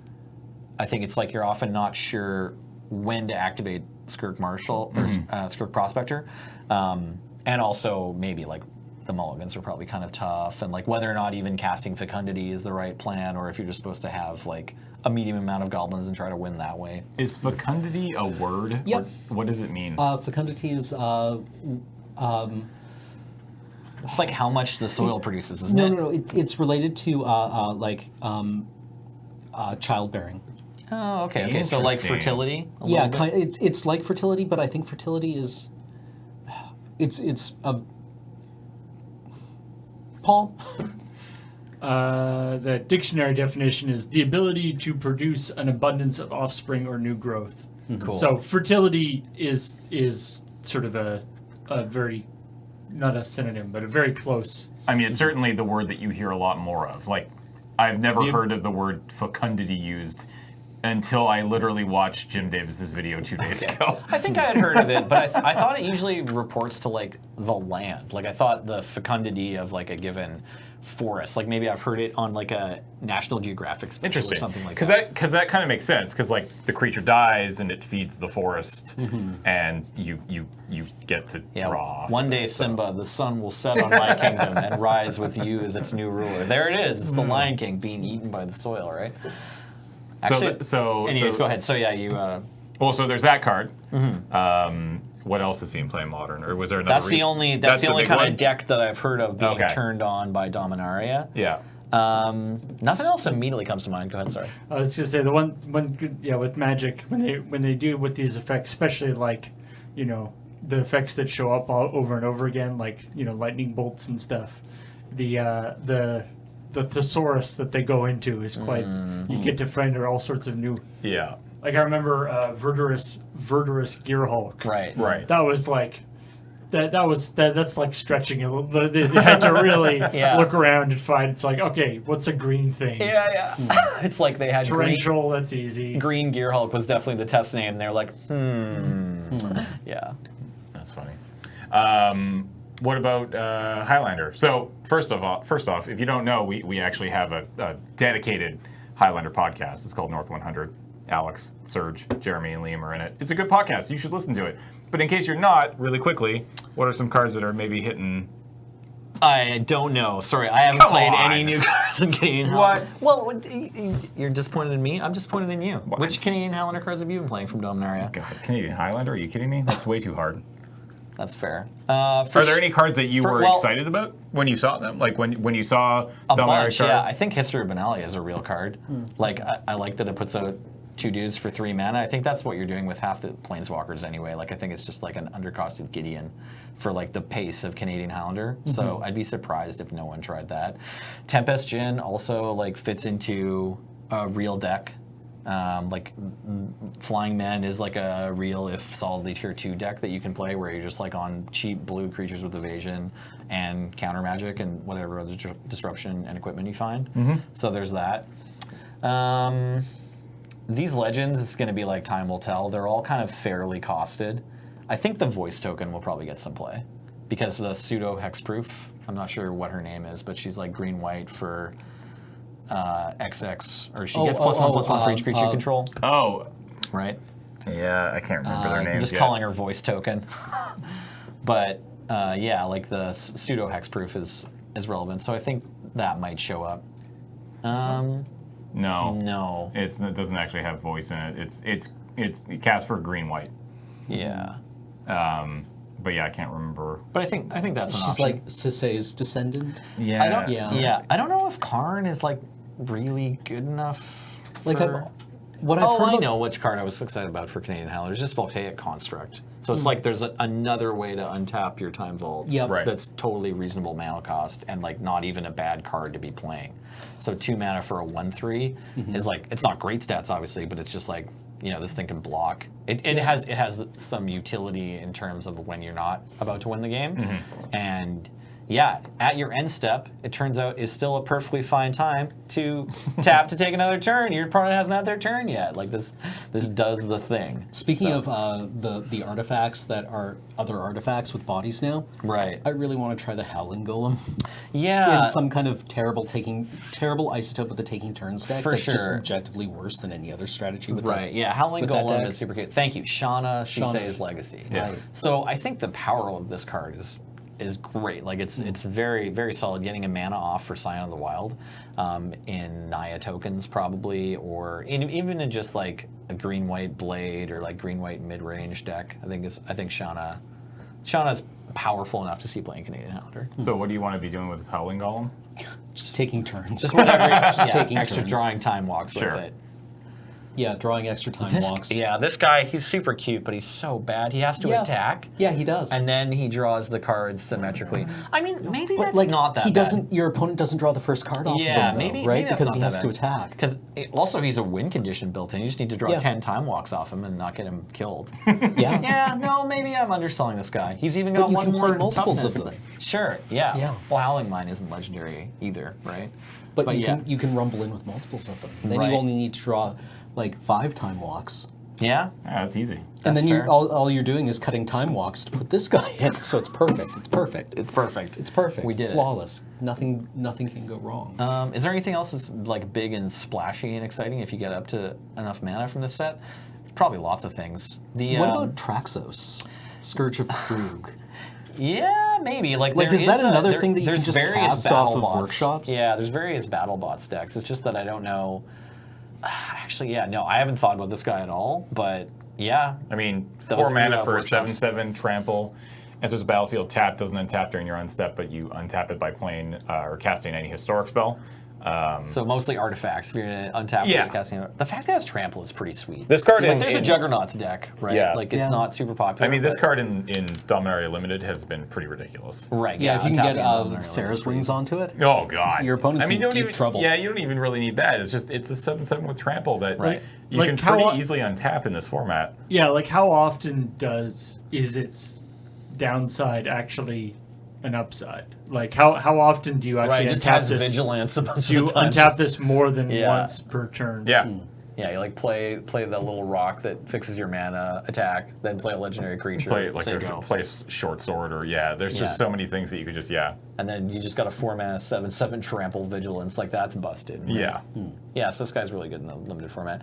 I think it's like you're often not sure when to activate Skirk Marshal or Skirk Prospector, and also maybe like the mulligans are probably kind of tough, and like whether or not even casting Fecundity is the right plan, or if you're just supposed to have like a medium amount of goblins and try to win that way. Is Fecundity a word? Yep. Or what does it mean? Fecundity is It's like how much the soil produces, isn't it? no. It's related to childbearing. Oh, okay. So like Interesting. fertility. A Yeah, little bit? it's like fertility, but I think fertility is it's a Paul. The dictionary definition is the ability to produce an abundance of offspring or new growth. Cool. So fertility is sort of a very, not a synonym, but a very close. I mean, it's certainly the word that you hear a lot more of. Like, I've never heard of the word fecundity used until I literally watched Jim Davis's video 2 days ago. I think I had heard of it, but I thought it usually reports to like the land. Like I thought the fecundity of like a given forest. Like maybe I've heard it on like a National Geographic special Interesting. or something like that. Because that kind of makes sense. Because like the creature dies and it feeds the forest, and you get to draw. Off One of day, it, so. Simba, the sun will set on my kingdom and rise with you as its new ruler. There it is. It's the Lion King being eaten by the soil, right? Actually, anyways, go ahead. So yeah, you. Well, so there's that card. What else is he in play Modern, or was there another? That's the only big kind one? of deck that I've heard of being Okay. turned on by Dominaria. Yeah. Nothing else immediately comes to mind. Go ahead. Sorry. I was gonna say the one good, with Magic when they do with these effects, especially like, the effects that show up over and over again, like lightning bolts and stuff. The thesaurus that they go into is quite. You get to find all sorts of new. Yeah. Like I remember Verdurous Gearhulk. Right. That was like. That's like stretching a little. They had to really look around and find. It's like, okay, what's a green thing? Yeah. It's like they had Torrential. That's easy. Green Gearhulk was definitely the test name. They're like, Yeah. That's funny. What about Highlander? So first off, if you don't know, we actually have a dedicated Highlander podcast. It's called North 100. Alex, Serge, Jeremy, and Liam are in it. It's a good podcast. You should listen to it. But in case you're not, really quickly, what are some cards that are maybe hitting? I don't know. Sorry, I haven't played any new cards in Canadian Highlander. Well, you're disappointed in me? I'm disappointed in you. Which Canadian Highlander cards have you been playing from Dominaria? God, Canadian Highlander? Are you kidding me? That's way too hard. That's fair. Are there any cards that you were excited about when you saw them? Like when you saw a Dominaria bunch? cards? Yeah, I think History of Benalia is a real card. Like I like that it puts out 2 dudes for 3 mana. I think that's what you're doing with half the Planeswalkers anyway. Like I think it's just like an undercosted Gideon for like the pace of Canadian Highlander. So I'd be surprised if no one tried that. Tempest Djinn also like fits into a real deck. Like Flying Men is like a real, if solidly tier 2 deck that you can play where you're just like on cheap blue creatures with evasion and counter magic and whatever other disruption and equipment you find. So there's that. These legends, it's going to be like time will tell. They're all kind of fairly costed. I think the voice token will probably get some play because the pseudo hexproof, I'm not sure what her name is, but she's like green-white for XX, or she gets +1/+1 for each creature you control. Oh, Right? yeah, I can't remember their names. I'm just calling her voice token. But yeah, like the pseudo hexproof is relevant, so I think that might show up. No, it doesn't actually have voice in it. It's cast for green-white. Yeah. But yeah, I can't remember. But I think that's an She's option. like Sisei's descendant. Yeah, I don't, Yeah. I don't know if Karn is like really good enough. Like for... what I've heard I about- know which card I was excited about for Canadian Highlander. It's just Voltaic Construct. So it's like there's another way to untap your Time Vault. Yep. Right. That's totally reasonable mana cost and like not even a bad card to be playing. So 2 mana for a 1/3 is like, it's not great stats obviously, but it's just like, you know, this thing can block. It has some utility in terms of when you're not about to win the game. And yeah, at your end step, it turns out is still a perfectly fine time to tap to take another turn. Your opponent hasn't had their turn yet. Like this does the thing. Speaking So- of the artifacts that are other artifacts with bodies now, Right. I really want to try the Howling Golem. Yeah. In some kind of terrible isotope with the taking turns deck For that's just sure. objectively worse than any other strategy with Right, yeah, Howling with that Golem deck. is super cute. Thank you, Shauna Shauna's- Sisei's Legacy. Yeah. Right. So I think the power of this card is great. Like it's very, very solid. Getting a mana off for Scion of the Wild in Naya tokens probably, or even in just like a green-white Blade or like green-white mid-range deck. I think Shauna's powerful enough to see playing Canadian Highlander. So what do you want to be doing with this Howling Golem? Just taking turns. Just whatever. Just Yeah, taking extra turns. drawing time walks Sure. with it. Yeah, drawing extra time walks. Yeah, this guy, he's super cute, but he's so bad. He has to Yeah. attack. Yeah, he does. And then he draws the cards symmetrically. I mean, maybe but that's like not that he bad. doesn't. Your opponent doesn't draw the first card off. Yeah, of them, though, maybe right that's because not he that has to bad. attack. Because also he's a win condition built in. You just need to draw Yeah. 10 time walks off him and not get him killed. Yeah. Yeah, no, maybe I'm underselling this guy. He's even But got you one can play more multiples toughness of them. thing. Sure, yeah. Yeah. Well, Howling Mine isn't legendary either, right? But yeah. you can rumble in with multiples of them. Then Right. you only need to draw like 5 time walks. Yeah? Yeah, that's easy. And then fair. all you're doing is cutting time walks to put this guy in. So it's perfect. It's perfect. It's perfect. It's perfect. We did it's it. flawless. Nothing can go wrong. Is there anything else that's like big and splashy and exciting if you get up to enough mana from this set? Probably lots of things. The What about Traxos? Scourge of Krug. Yeah, maybe. Like Like, there is that another there- thing that you can there's just various cast off battle of bots. workshops? Yeah, there's various BattleBots decks. It's just that I don't know. Actually, yeah, no, I haven't thought about this guy at all. But yeah, I mean, Those 4 are mana good for a workshops. 7/7 trample. Enters the battlefield tapped, doesn't untap during your unstep, but you untap it by playing or casting any historic spell. so mostly artifacts. If you're gonna untap Yeah. it, casting. The fact that it has trample is pretty sweet. This card like in- there's a in- Juggernauts deck, right? Yeah. Like it's Yeah. not super popular. I mean, this but- card in Dominaria Limited has been pretty ridiculous. right? Yeah, if you can untapping get Dominaria Sarah's is Wings pretty- onto it. Oh God! Your opponent's in you don't deep even, trouble. Yeah, you don't even really need that. It's a 7/7 with trample that Right. you Like can how- pretty easily untap in this format. Yeah, like how often is its downside actually an upside? Like how often do you actually Right, just untap has this? vigilance a bunch Do you of the times. untap this more than Yeah. once per turn? Yeah. Yeah, you like play that little rock that fixes your mana, attack, then play a legendary creature, Play like say a go. play short sword or there's Yeah. just so many things that you could just And then you just got a 4-mana 7/7 trample vigilance, like that's busted. right? yeah. Yeah, so this guy's really good in the limited format.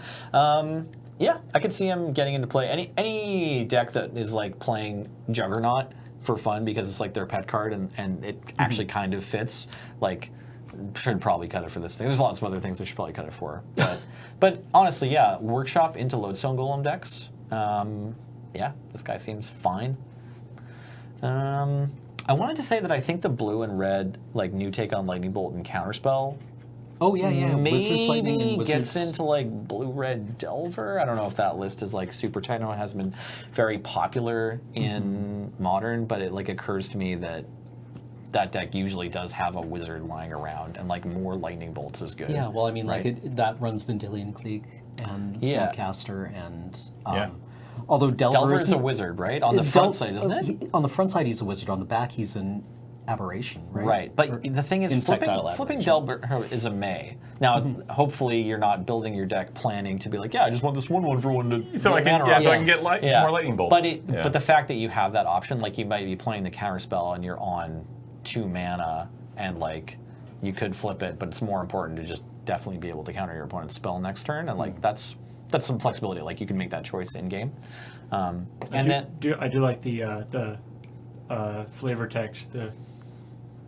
Yeah, I could see him getting into play. Any deck that is like playing Juggernaut for fun because it's like their pet card and it actually kind of fits, like should probably cut it for this thing. There's lots of other things they should probably cut it for. But honestly, yeah, workshop into Lodestone Golem decks. Yeah, this guy seems fine. I wanted to say that I think the blue and red like new take on Lightning Bolt and Counterspell Oh yeah. Wizards Lightning maybe and Wizards. gets into like blue-red Delver. I don't know if that list is like super tight. I know it hasn't been very popular in Modern, but it like occurs to me that that deck usually does have a wizard lying around, and like more Lightning Bolts is good. Yeah, well, I mean, right? like that runs Vendilion Clique and Yeah. Spellcaster, and Yeah. although Delver is isn't- a wizard, right? On the front side, isn't it? On the front side, he's a wizard. On the back, he's an aberration, right? Right, but Or the thing is, insectile flipping aberration. Delver is a May. Now, hopefully, you're not building your deck planning to be like, yeah, I just want this one for one to So I get can, mana yeah, off. so I can get more lightning bolts. But but the fact that you have that option, like you might be playing the counterspell and you're on 2 mana, and like you could flip it, but it's more important to just definitely be able to counter your opponent's spell next turn, and like that's some flexibility. Like you can make that choice in game. And I do like the flavor text.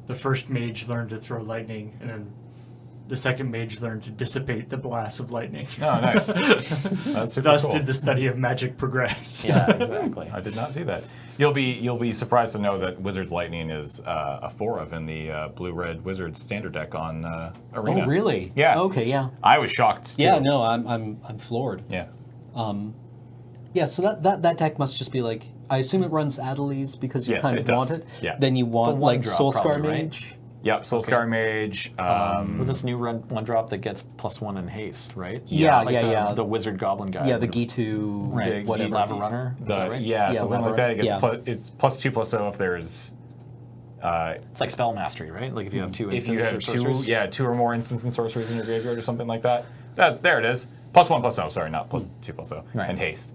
The first mage learned to throw lightning, and then the second mage learned to dissipate the blast of lightning. Oh, nice. That's super Thus cool. did the study of magic progress. yeah, exactly. I did not see that. You'll be surprised to know that Wizards Lightning is a 4 of in the blue-red Wizards standard deck on Arena. Oh, really? Yeah. Okay, yeah. I was shocked. Yeah, too. no, I'm floored. Yeah. Yeah, so that deck must just be like, I assume it runs Adelies because you Yes, kind it of does. want it. Yeah. Then you want The like 1-drop Soulscar probably, right? Mage. Yep. Soulscar Mage. With this new 1-drop that gets +1 in haste, right? Yeah, like yeah. The wizard goblin guy. Yeah, the Gitu, right. whatever. Lava Runner. Is that right? Yeah, Yeah, something Lava like that. It gets yeah. it's +2/+0 if there's It's like spell mastery, right? Like if you have 2 if you instants have or 2 sorceries. 2 or more instants and sorceries in your graveyard or something like that. There it is. +1/+0. Sorry, not +2/+0. Right. And haste.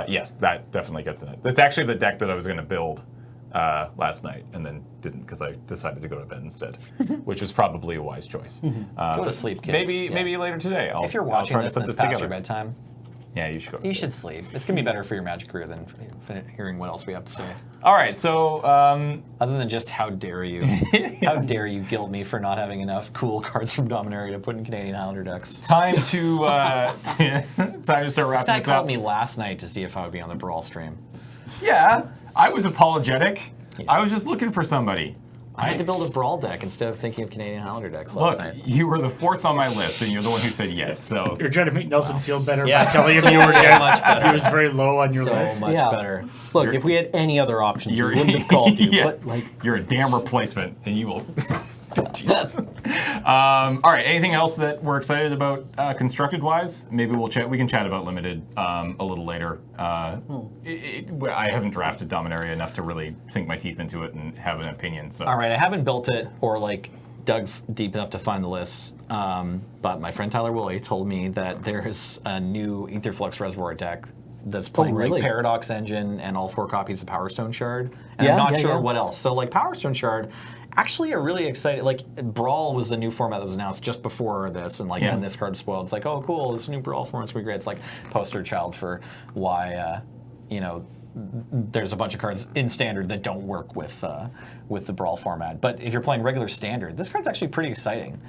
Yes, that definitely gets in it. That's actually the deck that I was going to build last night and then didn't because I decided to go to bed instead, which was probably a wise choice. Go to sleep, kids. Maybe later today. If you're I'll watching try this to and put it's this past together. your bedtime, Yeah, you should go. To you sleep. should sleep. It's going to be better for your magic career than hearing what else we have to say. All right, so Other than just how dare you. How dare you guilt me for not having enough cool cards from Dominaria to put in Canadian Highlander decks. time to time to start This wrapping guy this called up. me last night to see if I would be on the Brawl stream. Yeah, I was apologetic. I was just looking for somebody. I had to build a Brawl deck instead of thinking of Canadian Highlander decks last Look, night. you were the 4th on my list, and you're the one who said yes. So You're trying to make Nelson feel better Yeah, by telling him so you were much better. He was very low on your So list. much Yeah. better. Look, if we had any other options, we wouldn't have called you. Yeah. But like, You're a damn replacement, and you will. Jesus. All right. Anything else that we're excited about constructed wise? Maybe we'll chat. We can chat about limited a little later. I haven't drafted Dominaria enough to really sink my teeth into it and have an opinion. So All right, I haven't built it or like dug deep enough to find the lists, but my friend Tyler Woolley told me that there's a new Aetherflux Reservoir deck that's playing really? like Paradox Engine and all 4 copies of Power Stone Shard, and Yeah, I'm not yeah, sure yeah. what else. So like Power Stone Shard, actually a really excited, like Brawl was the new format that was announced just before this, and like Yeah. then this card spoiled. It's like, oh cool, this new Brawl format's gonna be great. It's like poster child for why there's a bunch of cards in Standard that don't work with the Brawl format. But if you're playing regular Standard, this card's actually pretty exciting.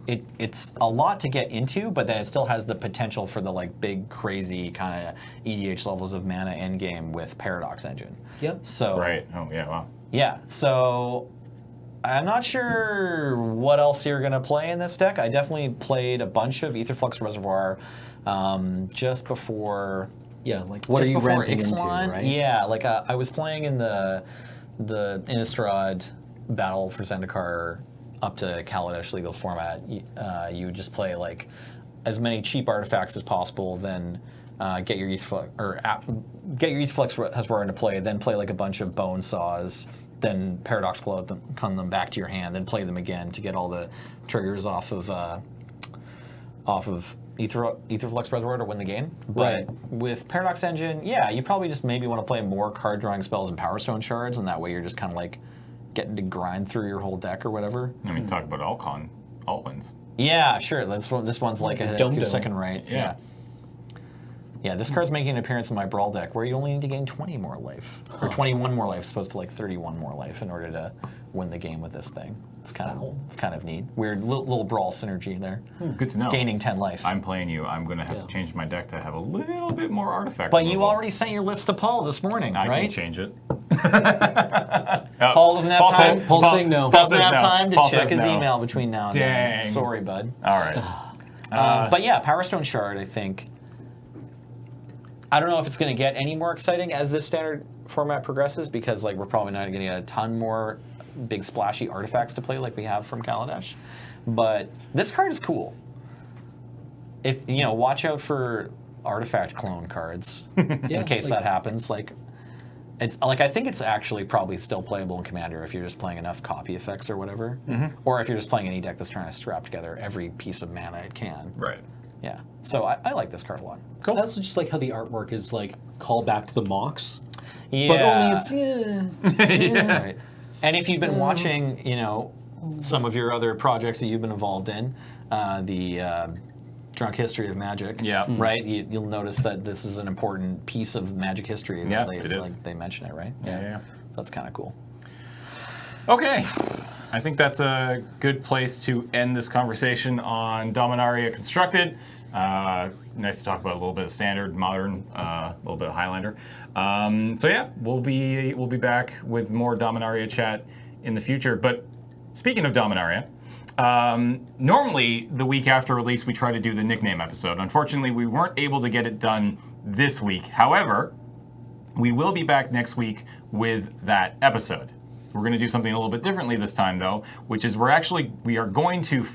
It's a lot to get into, but then it still has the potential for the like big, crazy kind of EDH levels of mana endgame with Paradox Engine. Yep. So right. Oh yeah. Wow. yeah, so I'm not sure what else you're going to play in this deck. I definitely played a bunch of Aetherflux Reservoir just before... yeah, like what are just you before ramping into, Ixalan. right? Yeah, like I was playing in the Innistrad Battle for Zendikar up to Kaladesh legal format. You would just play like as many cheap artifacts as possible, then get your Aetherflux Reservoir into play, then play like a bunch of Bone Saws, then Paradox Glow come them back to your hand, then play them again to get all the triggers off of Aetherflux Reservoir to win the game. But with Paradox Engine, yeah, you probably just maybe want to play more card drawing spells and Power Stone Shards, and that way you're just kind of like getting to grind through your whole deck or whatever. I mean, talk about alt wins. Yeah, sure. This one's like a Dum-dum. second right. Yeah. Yeah, this card's making an appearance in my Brawl deck where you only need to gain 20 more life. Or 21 more life, as opposed to like 31 more life in order to win the game with this thing. It's kind of neat. Weird little Brawl synergy there. Good to know. Gaining 10 life. I'm playing you. I'm going to have to change my deck to have a little bit more artifact. But you removal. already sent your list to Paul this morning, I right? can change it. Paul doesn't have time. Paul's saying no. Doesn't says have no. time to Paul check says his no. email between now and Dang. then. Sorry, bud. All right. But yeah, Power Stone Shard, I think. I don't know if it's going to get any more exciting as this standard format progresses, because like we're probably not going to get a ton more big splashy artifacts to play like we have from Kaladesh. But this card is cool. If watch out for artifact clone cards in case that happens. Like, it's like I think it's actually probably still playable in Commander if you're just playing enough copy effects or whatever, or if you're just playing any deck that's trying to strap together every piece of mana it can. Right. Yeah. So I like this card a lot. I also just like how the artwork is like call back to the Mox. Yeah. But only it's Right. And if you've been watching, some of your other projects that you've been involved in, the Drunk History of Magic, right? You'll notice that this is an important piece of Magic history. Yeah, That it is. they mention it, right? Yeah. So that's kind of cool. Okay. I think that's a good place to end this conversation on Dominaria Constructed. Nice to talk about a little bit of Standard, Modern, a little bit of Highlander. So yeah, we'll be back with more Dominaria chat in the future. But speaking of Dominaria, normally the week after release we try to do the nickname episode. Unfortunately, we weren't able to get it done this week. However, we will be back next week with that episode. We're going to do something a little bit differently this time, though, which is we are going to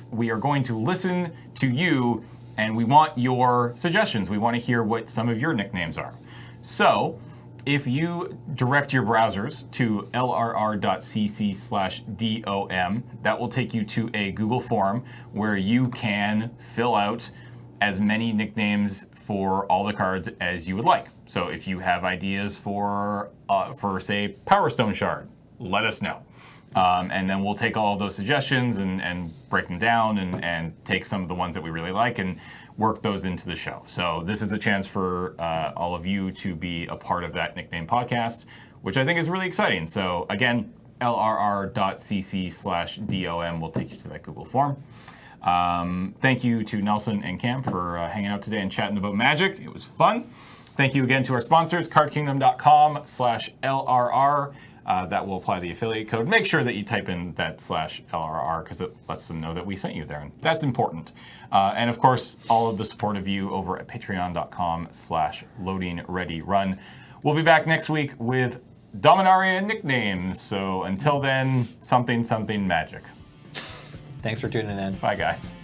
listen to you, and we want your suggestions. We want to hear what some of your nicknames are. So, if you direct your browsers to lrr.cc/DOM, that will take you to a Google form where you can fill out as many nicknames for all the cards as you would like. So, if you have ideas for say, Power Stone Shard, let us know. And then we'll take all of those suggestions and break them down and take some of the ones that we really like and work those into the show. So this is a chance for all of you to be a part of that nickname podcast, which I think is really exciting. So again, lrr.cc/DOM will take you to that Google form. Thank you to Nelson and Cam for hanging out today and chatting about Magic. It was fun. Thank you again to our sponsors, cardkingdom.com/LRR. That will apply the affiliate code. Make sure that you type in that /LRR because it lets them know that we sent you there. And that's important. And of course, all of the support of you over at patreon.com/LoadingReadyRun. We'll be back next week with Dominaria nicknames. So until then, something magic. Thanks for tuning in. Bye, guys.